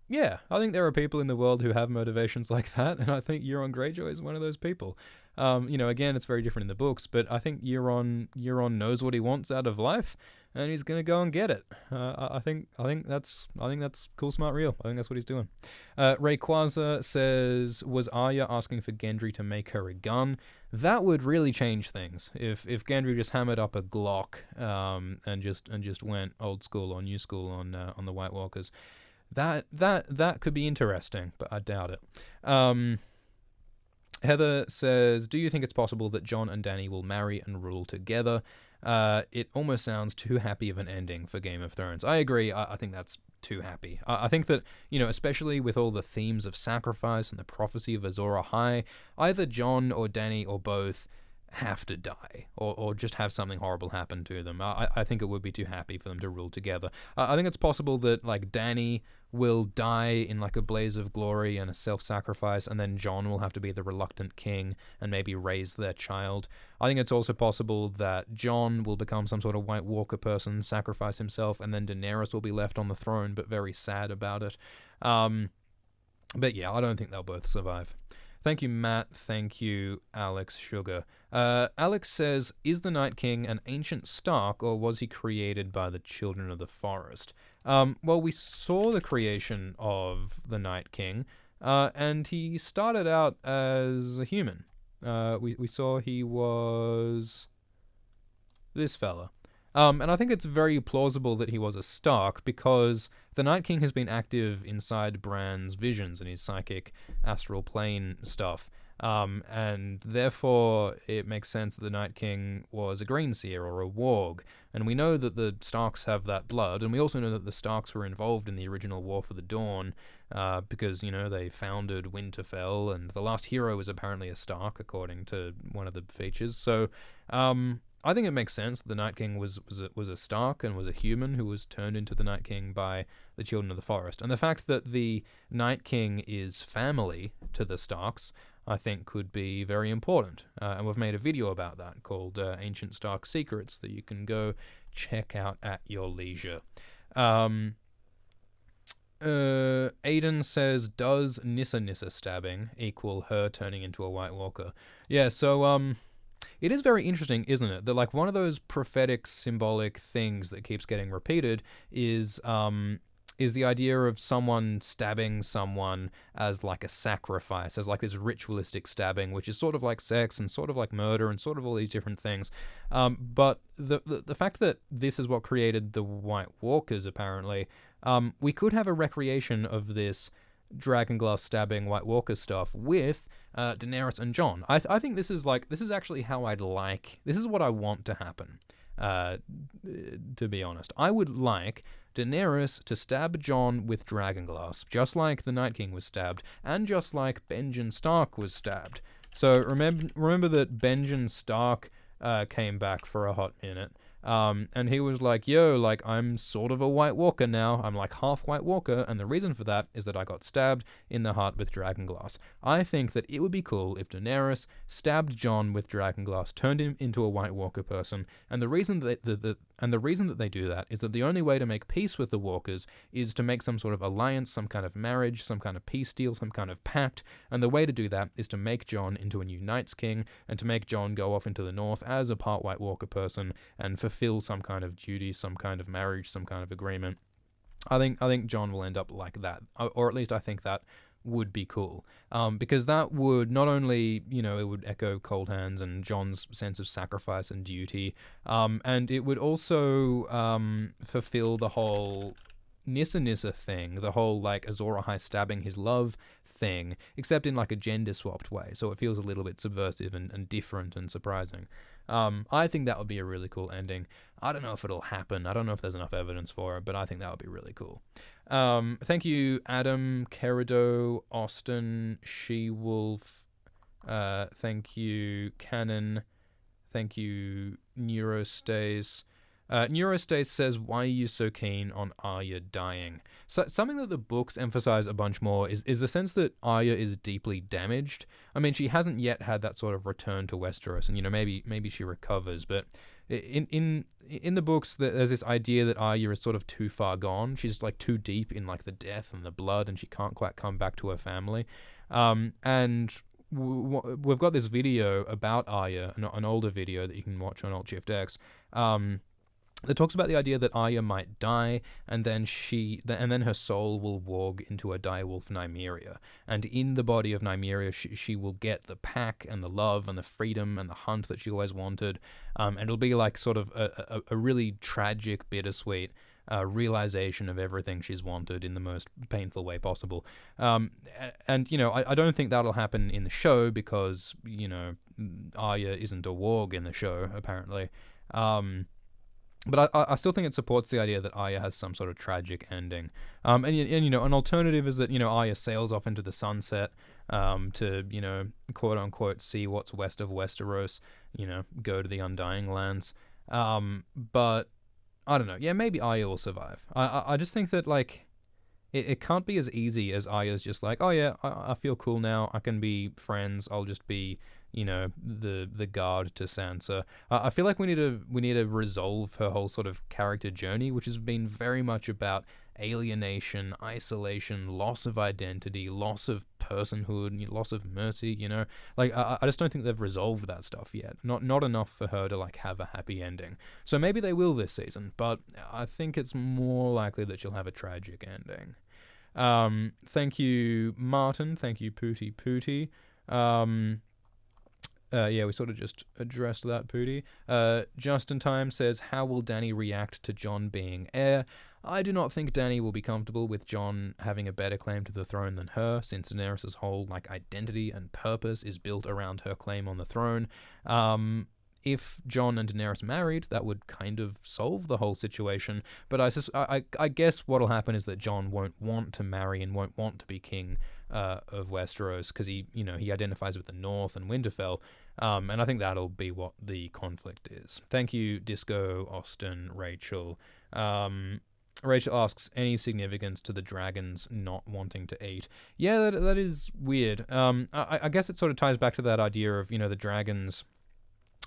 [SPEAKER 1] Yeah, I think there are people in the world who have motivations like that, and I think Euron Greyjoy is one of those people. Again, it's very different in the books, but I think Euron knows what he wants out of life, and he's gonna go and get it. I think that's cool, smart, real. I think that's what he's doing. Rayquaza says, was Arya asking for Gendry to make her a gun? That would really change things if Gendry just hammered up a Glock, and just went old school or new school on the White Walkers. That could be interesting, but I doubt it. Heather says, do you think it's possible that Jon and Dany will marry and rule together? It almost sounds too happy of an ending for Game of Thrones. I agree. I think that's too happy. I think that, especially with all the themes of sacrifice and the prophecy of Azor Ahai, either Jon or Dany or both have to die or just have something horrible happen to them. I think it would be too happy for them to rule together. I think it's possible that Dany will die in a blaze of glory and a self-sacrifice, and then Jon will have to be the reluctant king and maybe raise their child. I think it's also possible that Jon will become some sort of White Walker person, sacrifice himself, and then Daenerys will be left on the throne but very sad about it. But yeah, I don't think they'll both survive. Thank you, Matt. Thank you, Alex Sugar. Alex says, is the Night King an ancient Stark, or was he created by the Children of the Forest? Well, we saw the creation of the Night King, and he started out as a human. We saw he was this fella. And I think it's very plausible that he was a Stark, because the Night King has been active inside Bran's visions and his psychic astral plane stuff. And therefore it makes sense that the Night King was a Greenseer or a Warg. And we know that the Starks have that blood, and we also know that the Starks were involved in the original War for the Dawn, because, they founded Winterfell, and the last hero was apparently a Stark, according to one of the features. So, I think it makes sense that the Night King was a Stark and was a human who was turned into the Night King by the Children of the Forest. And the fact that the Night King is family to the Starks, I think, could be very important. And we've made a video about that called Ancient Stark Secrets that you can go check out at your leisure. Aiden says, does Nissa stabbing equal her turning into a White Walker? Yeah, so, it is very interesting, isn't it? That one of those prophetic, symbolic things that keeps getting repeated is the idea of someone stabbing someone as a sacrifice, as this ritualistic stabbing, which is sort of like sex and sort of like murder and sort of all these different things. But the fact that this is what created the White Walkers, apparently, we could have a recreation of this dragonglass stabbing White Walker stuff with Daenerys and Jon. I think this is actually how this is what I want to happen. To be honest, I would like Daenerys to stab Jon with dragonglass, just like the Night King was stabbed, and just like Benjen Stark was stabbed. So remember that Benjen Stark came back for a hot minute. And he was like, yo, I'm sort of a White Walker now. I'm half White Walker, and the reason for that is that I got stabbed in the heart with dragonglass. I think that it would be cool if Daenerys stabbed Jon with dragonglass, turned him into a White Walker person, and the reason that they do that is that the only way to make peace with the Walkers is to make some sort of alliance, some kind of marriage, some kind of peace deal, some kind of pact, and the way to do that is to make Jon into a new Night's King, and to make Jon go off into the north as a part White Walker person, and fulfill some kind of duty, some kind of marriage, some kind of agreement. I think Jon will end up like that, or at least I think that would be cool, because that would not only, it would echo Cold Hands and Jon's sense of sacrifice and duty, and it would also fulfill the whole Nissa thing, the whole Azor Ahai stabbing his love thing, except in like a gender-swapped way, so it feels a little bit subversive and different and surprising. I think that would be a really cool ending. I don't know if it'll happen. I don't know if there's enough evidence for it, but I think that would be really cool. Thank you, Adam, Kerido, Austin, She-Wolf. Thank you, Canon. Thank you, Neurostays. Neurostays says, why are you so keen on Arya dying? So something that the books emphasize a bunch more is the sense that Arya is deeply damaged. I mean, she hasn't yet had that sort of return to Westeros, and maybe she recovers, but in the books there's this idea that Arya is sort of too far gone. She's like too deep in like the death and the blood, and she can't quite come back to her family. And we've got this video about Arya, an older video that you can watch on Alt Shift X, that talks about the idea that Arya might die, and then her soul will warg into a direwolf Nymeria, and in the body of Nymeria she will get the pack and the love and the freedom and the hunt that she always wanted, and it'll be like sort of a really tragic, bittersweet realization of everything she's wanted in the most painful way possible. And I don't think that'll happen in the show because Arya isn't a warg in the show apparently. But I still think it supports the idea that Arya has some sort of tragic ending. And an alternative is that Arya sails off into the sunset to quote unquote see what's west of Westeros, go to the Undying Lands. But I don't know. Yeah, maybe Arya will survive. I just think that like it can't be as easy as Arya's just like, oh yeah, I feel cool now. I can be friends. I'll just be the guard to Sansa. I feel like we need to resolve her whole sort of character journey, which has been very much about alienation, isolation, loss of identity, loss of personhood, loss of mercy. Like I just don't think they've resolved that stuff yet. Not enough for her to like have a happy ending. So maybe they will this season, but I think it's more likely that she'll have a tragic ending. Thank you, Martin. Thank you, Pooty Pooty. Yeah, we sort of just addressed that, Pooty. Just in Time says, how will Dany react to Jon being heir? I do not think Dany will be comfortable with Jon having a better claim to the throne than her, since Daenerys' whole identity and purpose is built around her claim on the throne. If Jon and Daenerys married, that would kind of solve the whole situation. But I guess what'll happen is that Jon won't want to marry and won't want to be king of Westeros because he identifies with the North and Winterfell. And I think that'll be what the conflict is. Thank you, Disco, Austin, Rachel. Rachel asks, any significance to the dragons not wanting to eat? Yeah, that is weird. I guess it sort of ties back to that idea of, the dragons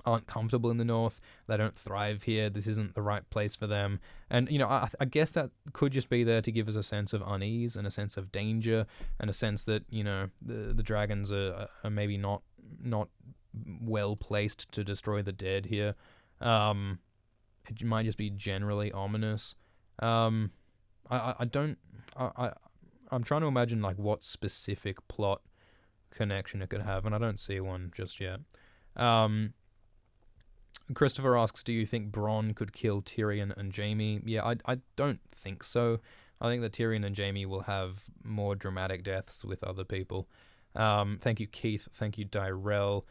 [SPEAKER 1] aren't comfortable in the North. They don't thrive here. This isn't the right place for them. And, I guess that could just be there to give us a sense of unease and a sense of danger and a sense that, the dragons are maybe not well placed to destroy the dead here. It might just be generally ominous. I'm trying to imagine what specific plot connection it could have, and I don't see one just yet. Christopher asks, do you think Bronn could kill Tyrion and Jaime? Yeah, I don't think so. I think that Tyrion and Jaime will have more dramatic deaths with other people. Thank you, Keith. Thank you, Dyrell.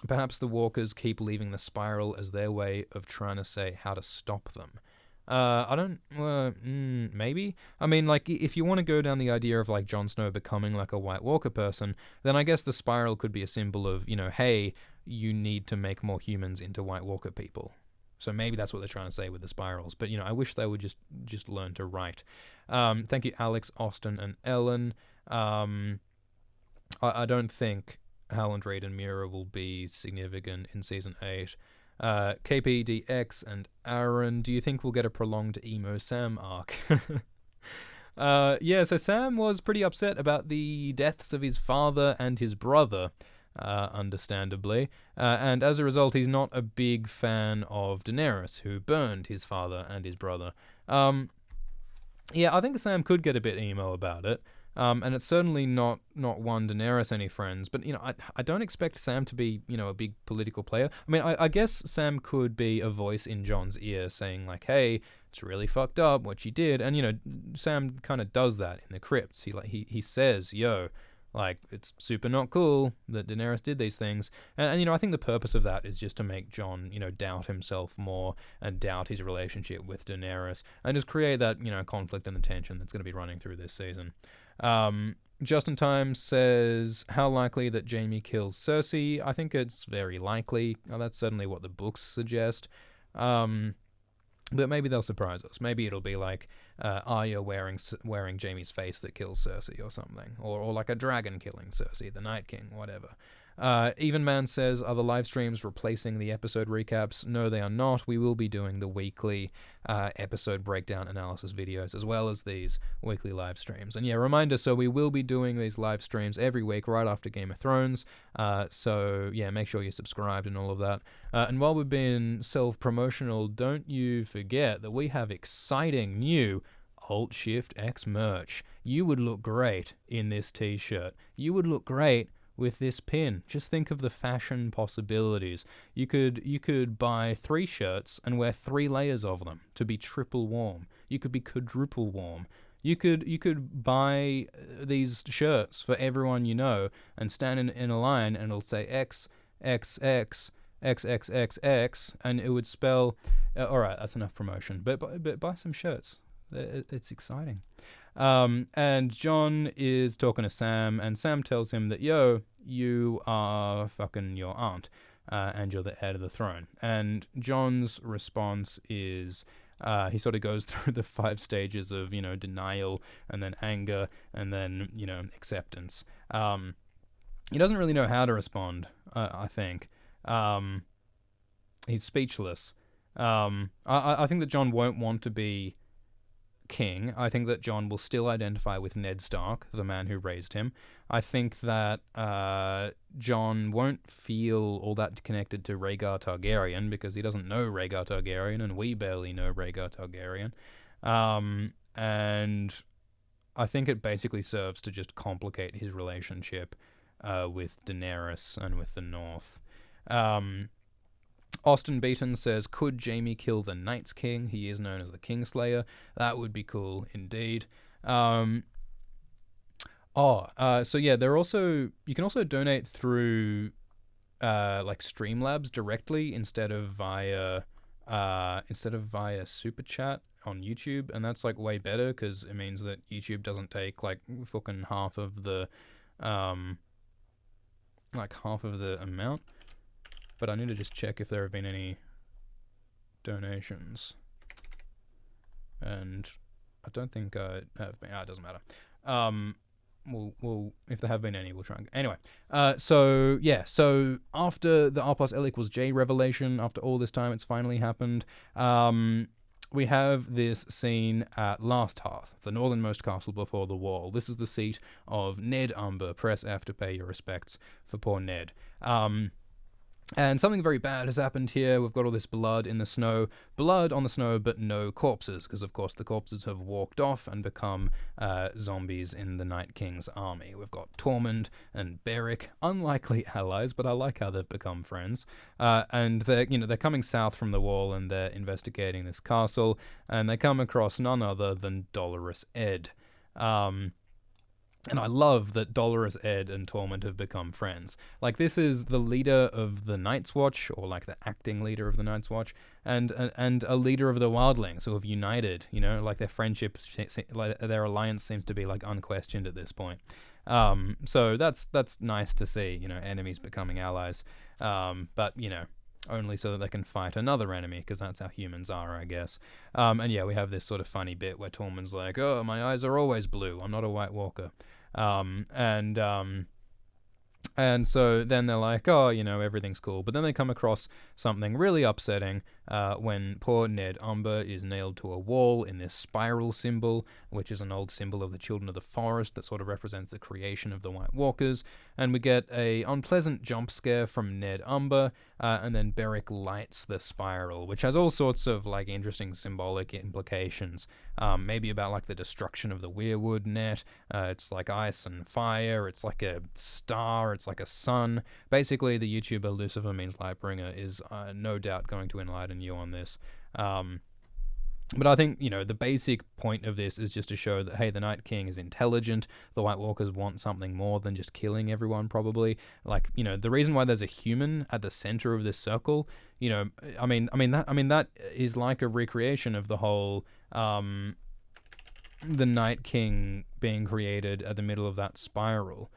[SPEAKER 1] Perhaps the walkers keep leaving the spiral as their way of trying to say how to stop them. Maybe. I mean, if you want to go down the idea of Jon Snow becoming a White Walker person, then I guess the spiral could be a symbol of, hey, you need to make more humans into White Walker people. So maybe that's what they're trying to say with the spirals. But, I wish they would just learn to write. Thank you, Alex, Austin, and Ellen. I don't think Howland Reed and Mira will be significant in Season 8. KPDX and Aaron, do you think we'll get a prolonged Emo Sam arc? Yeah, so Sam was pretty upset about the deaths of his father and his brother, understandably, and as a result he's not a big fan of Daenerys, who burned his father and his brother. Yeah, I think Sam could get a bit emo about it. And it's certainly not won Daenerys any friends. But I don't expect Sam to be a big political player. I mean, I guess Sam could be a voice in Jon's ear saying like, hey, it's really fucked up what you did. And Sam kind of does that in the crypts. He says, yo, like, it's super not cool that Daenerys did these things. And I think the purpose of that is just to make Jon, doubt himself more and doubt his relationship with Daenerys and just create that, conflict and the tension that's going to be running through this season. Justin Time says, how likely that Jaime kills Cersei? I think it's very likely. That's certainly what the books suggest. But maybe they'll surprise us. Maybe it'll be like Arya wearing Jaime's face that kills Cersei or something. Or like a dragon killing Cersei, the Night King, whatever. Even Man says, are the live streams replacing the episode recaps? No, they are not. We will be doing the weekly episode breakdown analysis videos as well as these weekly live streams. And yeah, reminder, so we will be doing these live streams every week right after Game of Thrones. So yeah, make sure you're subscribed and all of that. And while we've been self-promotional, don't you forget that we have exciting new Alt Shift X merch. You would look great in this t-shirt. You would look great with this pin. Just think of the fashion possibilities. You could buy 3 shirts and wear 3 layers of them to be triple warm. You could be quadruple warm. You could buy these shirts for everyone you know and stand in a line and it'll say X, X, X, X, X, X, X, and it would spell... all right, that's enough promotion. But buy some shirts. It's exciting. And Jon is talking to Sam, and Sam tells him that, yo, you are fucking your aunt, and you're the heir to the throne. And Jon's response is, he sort of goes through the 5 stages of, denial, and then anger, and then, acceptance. He doesn't really know how to respond, I think. He's speechless. I think that Jon won't want to be king. I think that Jon will still identify with Ned Stark, the man who raised him. I think that Jon won't feel all that connected to Rhaegar Targaryen because he doesn't know Rhaegar Targaryen, and we barely know Rhaegar Targaryen. And I think it basically serves to just complicate his relationship with Daenerys and with the North. Austin Beaton says, could Jaime kill the Night's King? He is known as the Kingslayer. That would be cool indeed. So yeah, you can also donate through like Streamlabs directly instead of via Super Chat on YouTube, and that's like way better because it means that YouTube doesn't take like fucking half of the amount. But I need to just check if there have been any donations. And I don't think I have been. It doesn't matter. We'll if there have been any, we'll try and... Anyway, so after the R plus L equals J revelation, after all this time, it's finally happened. We have this scene at Last Hearth, the northernmost castle before the wall. This is the seat of Ned Umber. Press F to pay your respects for poor Ned. And something very bad has happened here. We've got all this blood in the snow. Blood on the snow, but no corpses, because of course the corpses have walked off and become zombies in the Night King's army. We've got Tormund and Beric, unlikely allies, but I like how they've become friends. And they're coming south from the wall and they're investigating this castle, and they come across none other than Dolorous Ed. And I love that Dolorous Ed and Tormund have become friends. Like, this is the leader of the Night's Watch, or like the acting leader of the Night's Watch, and a leader of the Wildlings who have united. Like their friendship, like their alliance seems to be like unquestioned at this point. So that's nice to see. Enemies becoming allies. But only so that they can fight another enemy, because that's how humans are, I guess. And yeah, we have this sort of funny bit where Tormund's like, oh, my eyes are always blue, I'm not a White Walker. And so then they're like, oh, everything's cool. But then they come across something really upsetting when poor Ned Umber is nailed to a wall in this spiral symbol, which is an old symbol of the Children of the Forest that sort of represents the creation of the White Walkers. And we get a unpleasant jump scare from Ned Umber, and then Beric lights the spiral, which has all sorts of like interesting symbolic implications. Maybe about like the destruction of the weirwood net. It's like ice and fire. It's like a star. It's like a sun. Basically, the YouTuber Lucifer Means Lightbringer is no doubt going to enlighten you on this. But I think, the basic point of this is just to show that, hey, the Night King is intelligent. The White Walkers want something more than just killing everyone, probably. Like, the reason why there's a human at the center of this circle, that is like a recreation of the whole, the Night King being created at the middle of that spiral.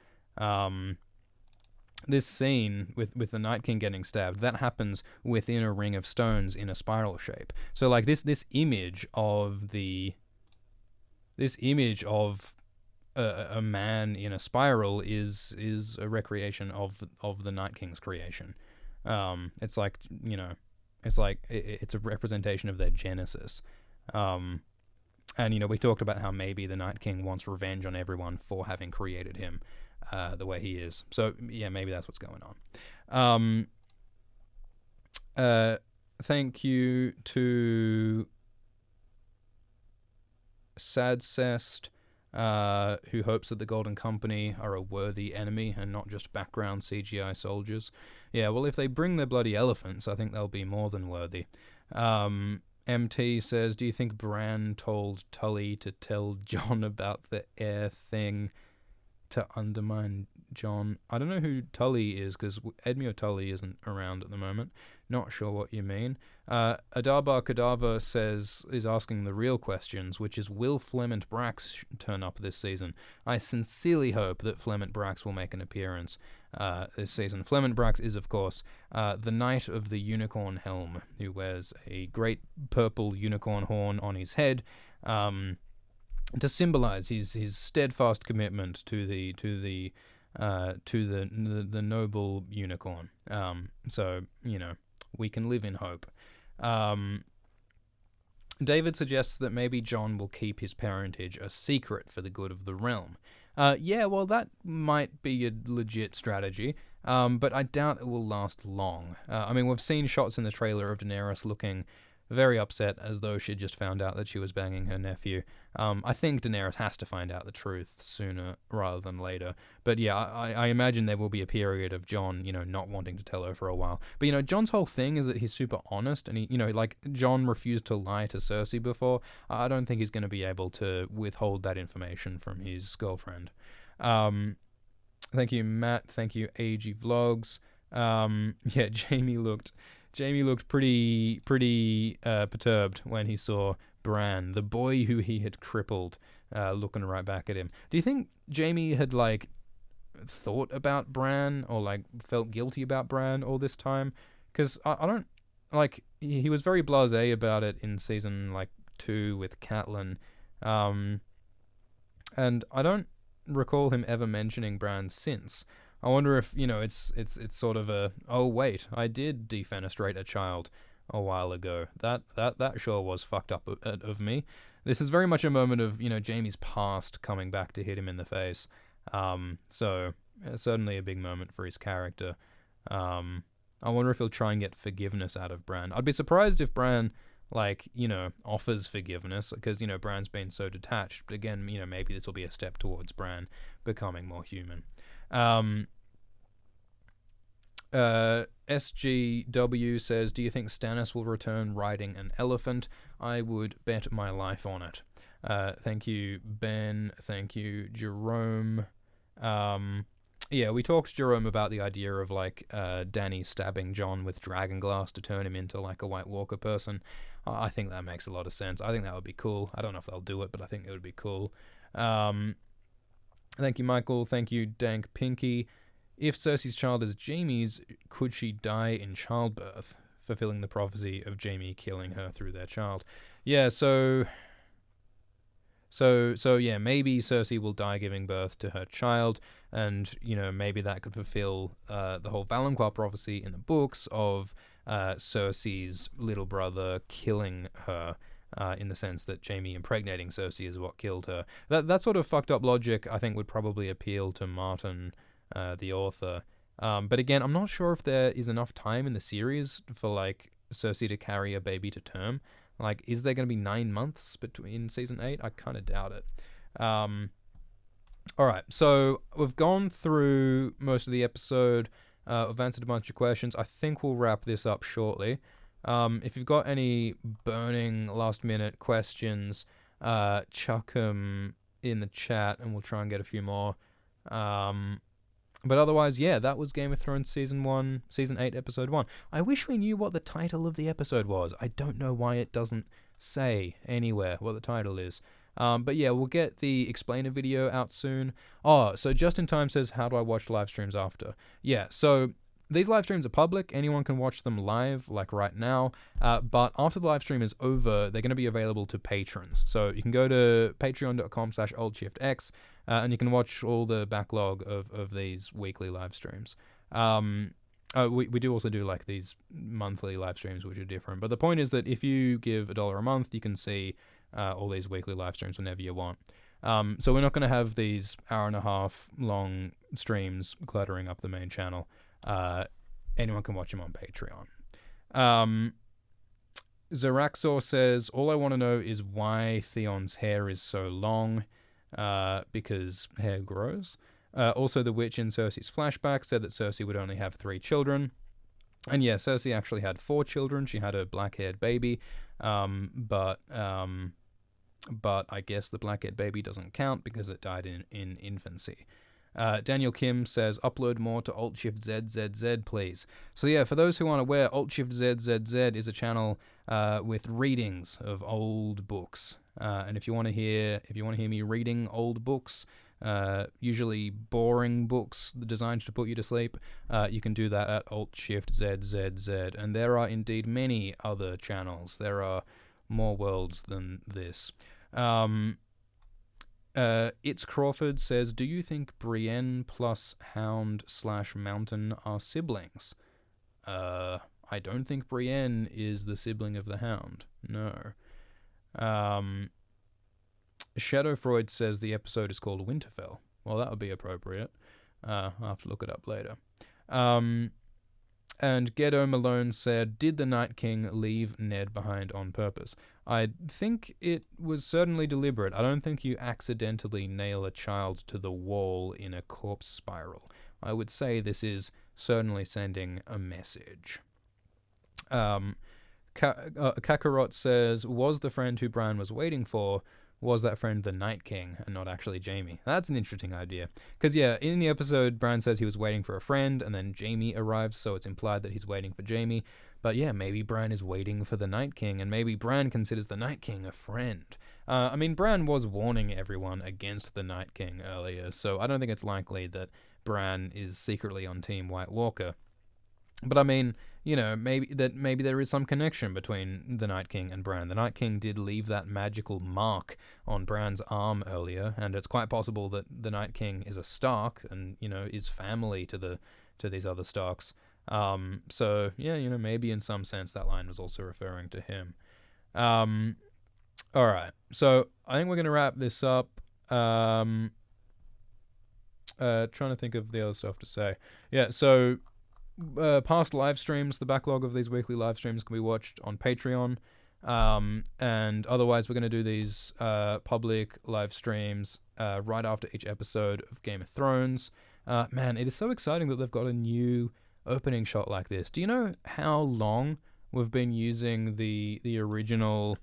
[SPEAKER 1] This scene with the Night King getting stabbed, that happens within a ring of stones in a spiral shape. So like this image of a man in a spiral is a recreation of the Night King's creation. It's like it's a representation of their genesis. And we talked about how maybe the Night King wants revenge on everyone for having created him the way he is. So yeah, maybe that's what's going on. Thank you to Sadcest, who hopes that the Golden Company are a worthy enemy and not just background CGI soldiers. Yeah, well, if they bring their bloody elephants, I think they'll be more than worthy. MT says, do you think Bran told Tully to tell Jon about the air thing to undermine Jon? I don't know who Tully is, because Edmure Tully isn't around at the moment. Not sure what you mean. Adaba Kadava is asking the real questions, which is, will Flemont Brax turn up this season? I sincerely hope that Flemont Brax will make an appearance this season. Flemont Brax is, of course, the Knight of the Unicorn Helm, who wears a great purple unicorn horn on his head, to symbolize his steadfast commitment to the noble unicorn. So we can live in hope. David suggests that maybe Jon will keep his parentage a secret for the good of the realm. Yeah, well, that might be a legit strategy, but I doubt it will last long. We've seen shots in the trailer of Daenerys looking very upset, as though she'd just found out that she was banging her nephew. I think Daenerys has to find out the truth sooner rather than later. But yeah, I imagine there will be a period of Jon, not wanting to tell her for a while. But, Jon's whole thing is that he's super honest, and he, like Jon refused to lie to Cersei before. I don't think he's going to be able to withhold that information from his girlfriend. Thank you, Matt. Thank you, AG Vlogs. Yeah, Jamie looked pretty perturbed when he saw Bran, the boy who he had crippled, looking right back at him. Do you think Jamie had thought about Bran or felt guilty about Bran all this time? Because I don't he was very blasé about it in season 2 with Catelyn, and I don't recall him ever mentioning Bran since. I wonder if, it's sort of a, oh wait, I did defenestrate a child a while ago. That sure was fucked up of me. This is very much a moment of, Jaime's past coming back to hit him in the face. So certainly a big moment for his character. I wonder if he'll try and get forgiveness out of Bran. I'd be surprised if Bran offers forgiveness, because, Bran's been so detached. But again, maybe this will be a step towards Bran becoming more human. SGW says, do you think Stannis will return riding an elephant? I would bet my life on it. Thank you, Ben. Thank you, Jerome. Yeah, we talked to Jerome about the idea of Dany stabbing Jon with dragonglass to turn him into a White Walker person. I think that makes a lot of sense. I think that would be cool. I don't know if they'll do it, but I think it would be cool. Thank you, Michael. Thank you, Dank Pinky. If Cersei's child is Jaime's, could she die in childbirth, fulfilling the prophecy of Jaime killing her through their child? Yeah, so So yeah, maybe Cersei will die giving birth to her child, and maybe that could fulfill the whole Valancourt prophecy in the books of Cersei's little brother killing her. In the sense that Jaime impregnating Cersei is what killed her. That sort of fucked up logic, I think, would probably appeal to Martin, the author. But again, I'm not sure if there is enough time in the series for like Cersei to carry a baby to term. Like, is there going to be 9 months between season 8? I kind of doubt it. All right, so we've gone through most of the episode. We've answered a bunch of questions. I think we'll wrap this up shortly. If you've got any burning last-minute questions, chuck them in the chat, and we'll try and get a few more. But otherwise, yeah, that was Game of Thrones Season 8, Episode 1. I wish we knew what the title of the episode was. I don't know why it doesn't say anywhere what the title is. But yeah, we'll get the explainer video out soon. Oh, so Just in Time says, how do I watch live streams after? Yeah, so these live streams are public. Anyone can watch them live, like right now. But after the live stream is over, they're going to be available to patrons. So you can go to patreon.com/AltShiftX, and you can watch all the backlog of these weekly live streams. We do also do like these monthly live streams, which are different. But the point is that if you give $1 a month, you can see all these weekly live streams whenever you want. So we're not going to have these hour-and-a-half long streams cluttering up the main channel. Anyone can watch them on Patreon. Zeraxor says, all I want to know is why Theon's hair is so long, because hair grows. Also, the witch in Cersei's flashback said that Cersei would only have 3 children. And yeah, Cersei actually had 4 children. She had a black-haired baby, but I guess the black-haired baby doesn't count because it died in infancy. Daniel Kim says, upload more to Alt-Shift-ZZZ, please. So yeah, for those who aren't aware, Alt-Shift-ZZZ is a channel with readings of old books. And if you want to hear me reading old books, usually boring books designed to put you to sleep, you can do that at Alt-Shift-ZZZ. And there are indeed many other channels. There are more worlds than this. It's Crawford says, do you think Brienne plus Hound/Mountain are siblings? I don't think Brienne is the sibling of the Hound. No. Shadow Freud says the episode is called Winterfell. Well, that would be appropriate. I'll have to look it up later. And Ghetto Malone said, did the Night King leave Ned behind on purpose? I think it was certainly deliberate. I don't think you accidentally nail a child to the wall in a corpse spiral. I would say this is certainly sending a message. Kakarot says, was the friend who Bran was waiting for, was that friend the Night King and not actually Jaime? That's an interesting idea. Because, yeah, in the episode, Bran says he was waiting for a friend, and then Jaime arrives, so it's implied that he's waiting for Jaime. But, yeah, maybe Bran is waiting for the Night King, and maybe Bran considers the Night King a friend. I mean, Bran was warning everyone against the Night King earlier, so I don't think it's likely that Bran is secretly on Team White Walker. But I mean, maybe there is some connection between the Night King and Bran. The Night King did leave that magical mark on Bran's arm earlier, and it's quite possible that the Night King is a Stark and, is family to these other Starks. So yeah, maybe in some sense that line was also referring to him. All right. So I think we're going to wrap this up. Trying to think of the other stuff to say. Yeah, so past live streams, the backlog of these weekly live streams can be watched on Patreon. And otherwise, we're going to do these public live streams right after each episode of Game of Thrones. Man, it is so exciting that they've got a new opening shot like this. Do you know how long we've been using the original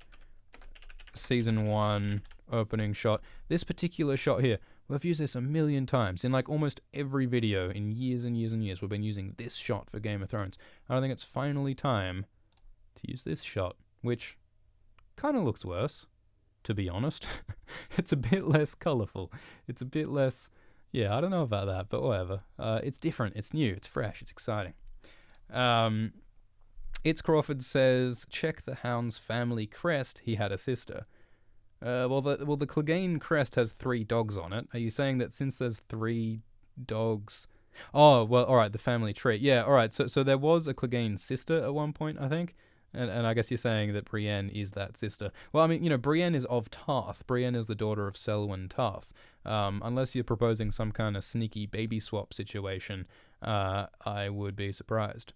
[SPEAKER 1] Season 1 opening shot? This particular shot here, we've used this a million times. In like almost every video in years and years and years, we've been using this shot for Game of Thrones. I think it's finally time to use this shot, which kind of looks worse, to be honest. It's a bit less colourful. It's a bit less... Yeah, I don't know about that, but whatever. It's different, it's new, it's fresh, it's exciting. It's Crawford says, check the Hound's family crest, he had a sister. The Clegane crest has 3 dogs on it. Are you saying that since there's 3 dogs? Oh, well, all right, the family tree. Yeah, all right. So there was a Clegane sister at one point, I think. And I guess you're saying that Brienne is that sister. Well, I mean, Brienne is of Tarth. Brienne is the daughter of Selwyn Tarth. Unless you're proposing some kind of sneaky baby swap situation, I would be surprised.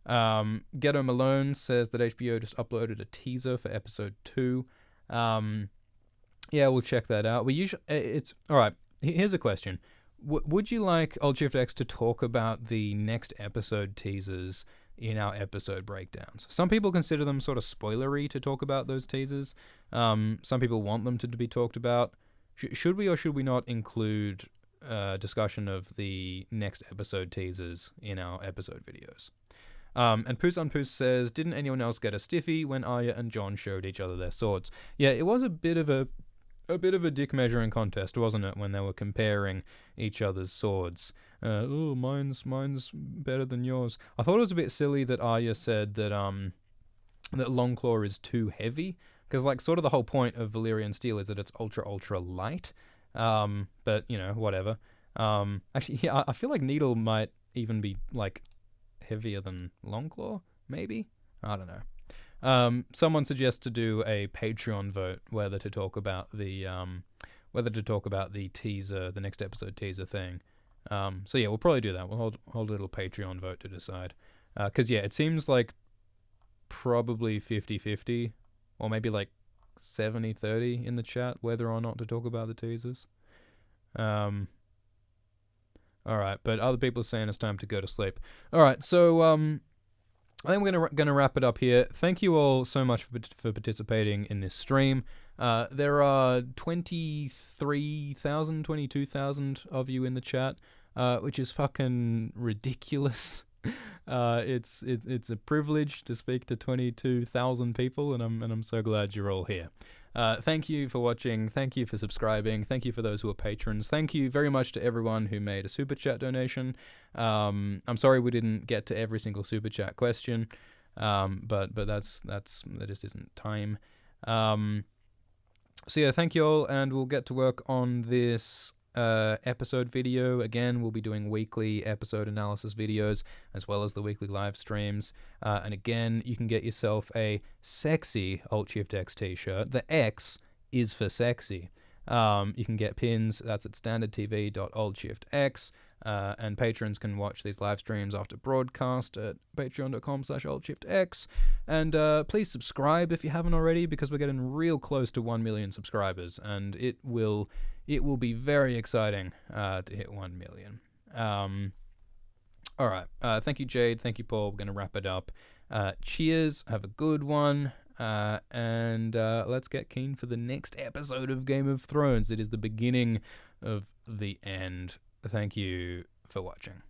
[SPEAKER 1] Ghetto Malone says that HBO just uploaded a teaser for episode 2. Yeah, we'll check that out. It's all right. Here's a question: would you like Alt Shift X to talk about the next episode teasers in our episode breakdowns? Some people consider them sort of spoilery to talk about those teasers. Some people want them to be talked about. Should we or should we not include discussion of the next episode teasers in our episode videos? And Poos on Poos says, didn't anyone else get a stiffy when Arya and Jon showed each other their swords? Yeah, it was a bit of a dick measuring contest, wasn't it, when they were comparing each other's swords? Mine's better than yours. I thought it was a bit silly that Arya said that that Longclaw is too heavy, because like sort of the whole point of Valyrian steel is that it's ultra light. But whatever. Actually, yeah, I feel like Needle might even be like heavier than Longclaw, maybe? I don't know. Someone suggests to do a Patreon vote whether to talk about the teaser, the next episode teaser thing. So yeah, we'll probably do that. We'll hold a little Patreon vote to decide. Because yeah, it seems like probably 50-50, or maybe like 70-30 in the chat whether or not to talk about the teasers. All right, but other people are saying it's time to go to sleep. All right, so I think we're gonna wrap it up here. Thank you all so much for participating in this stream. There are 23,000, 22,000 of you in the chat, which is fucking ridiculous. It's a privilege to speak to 22,000 people, and I'm so glad you're all here. Thank you for watching. Thank you for subscribing. Thank you for those who are patrons. Thank you very much to everyone who made a super chat donation. I'm sorry we didn't get to every single super chat question, but that just isn't time. So yeah, thank you all, and we'll get to work on this episode video. Again, we'll be doing weekly episode analysis videos as well as the weekly live streams. And again, you can get yourself a sexy Alt Shift X t-shirt. The X is for sexy. You can get pins. That's at standardtv.altshiftx. And patrons can watch these live streams after broadcast at patreon.com/altshiftx. And please subscribe if you haven't already, because we're getting real close to 1 million subscribers, and it will be very exciting to hit 1 million. All right. Thank you, Jade. Thank you, Paul. We're going to wrap it up. Cheers. Have a good one. And let's get keen for the next episode of Game of Thrones. It is the beginning of the end. Thank you for watching.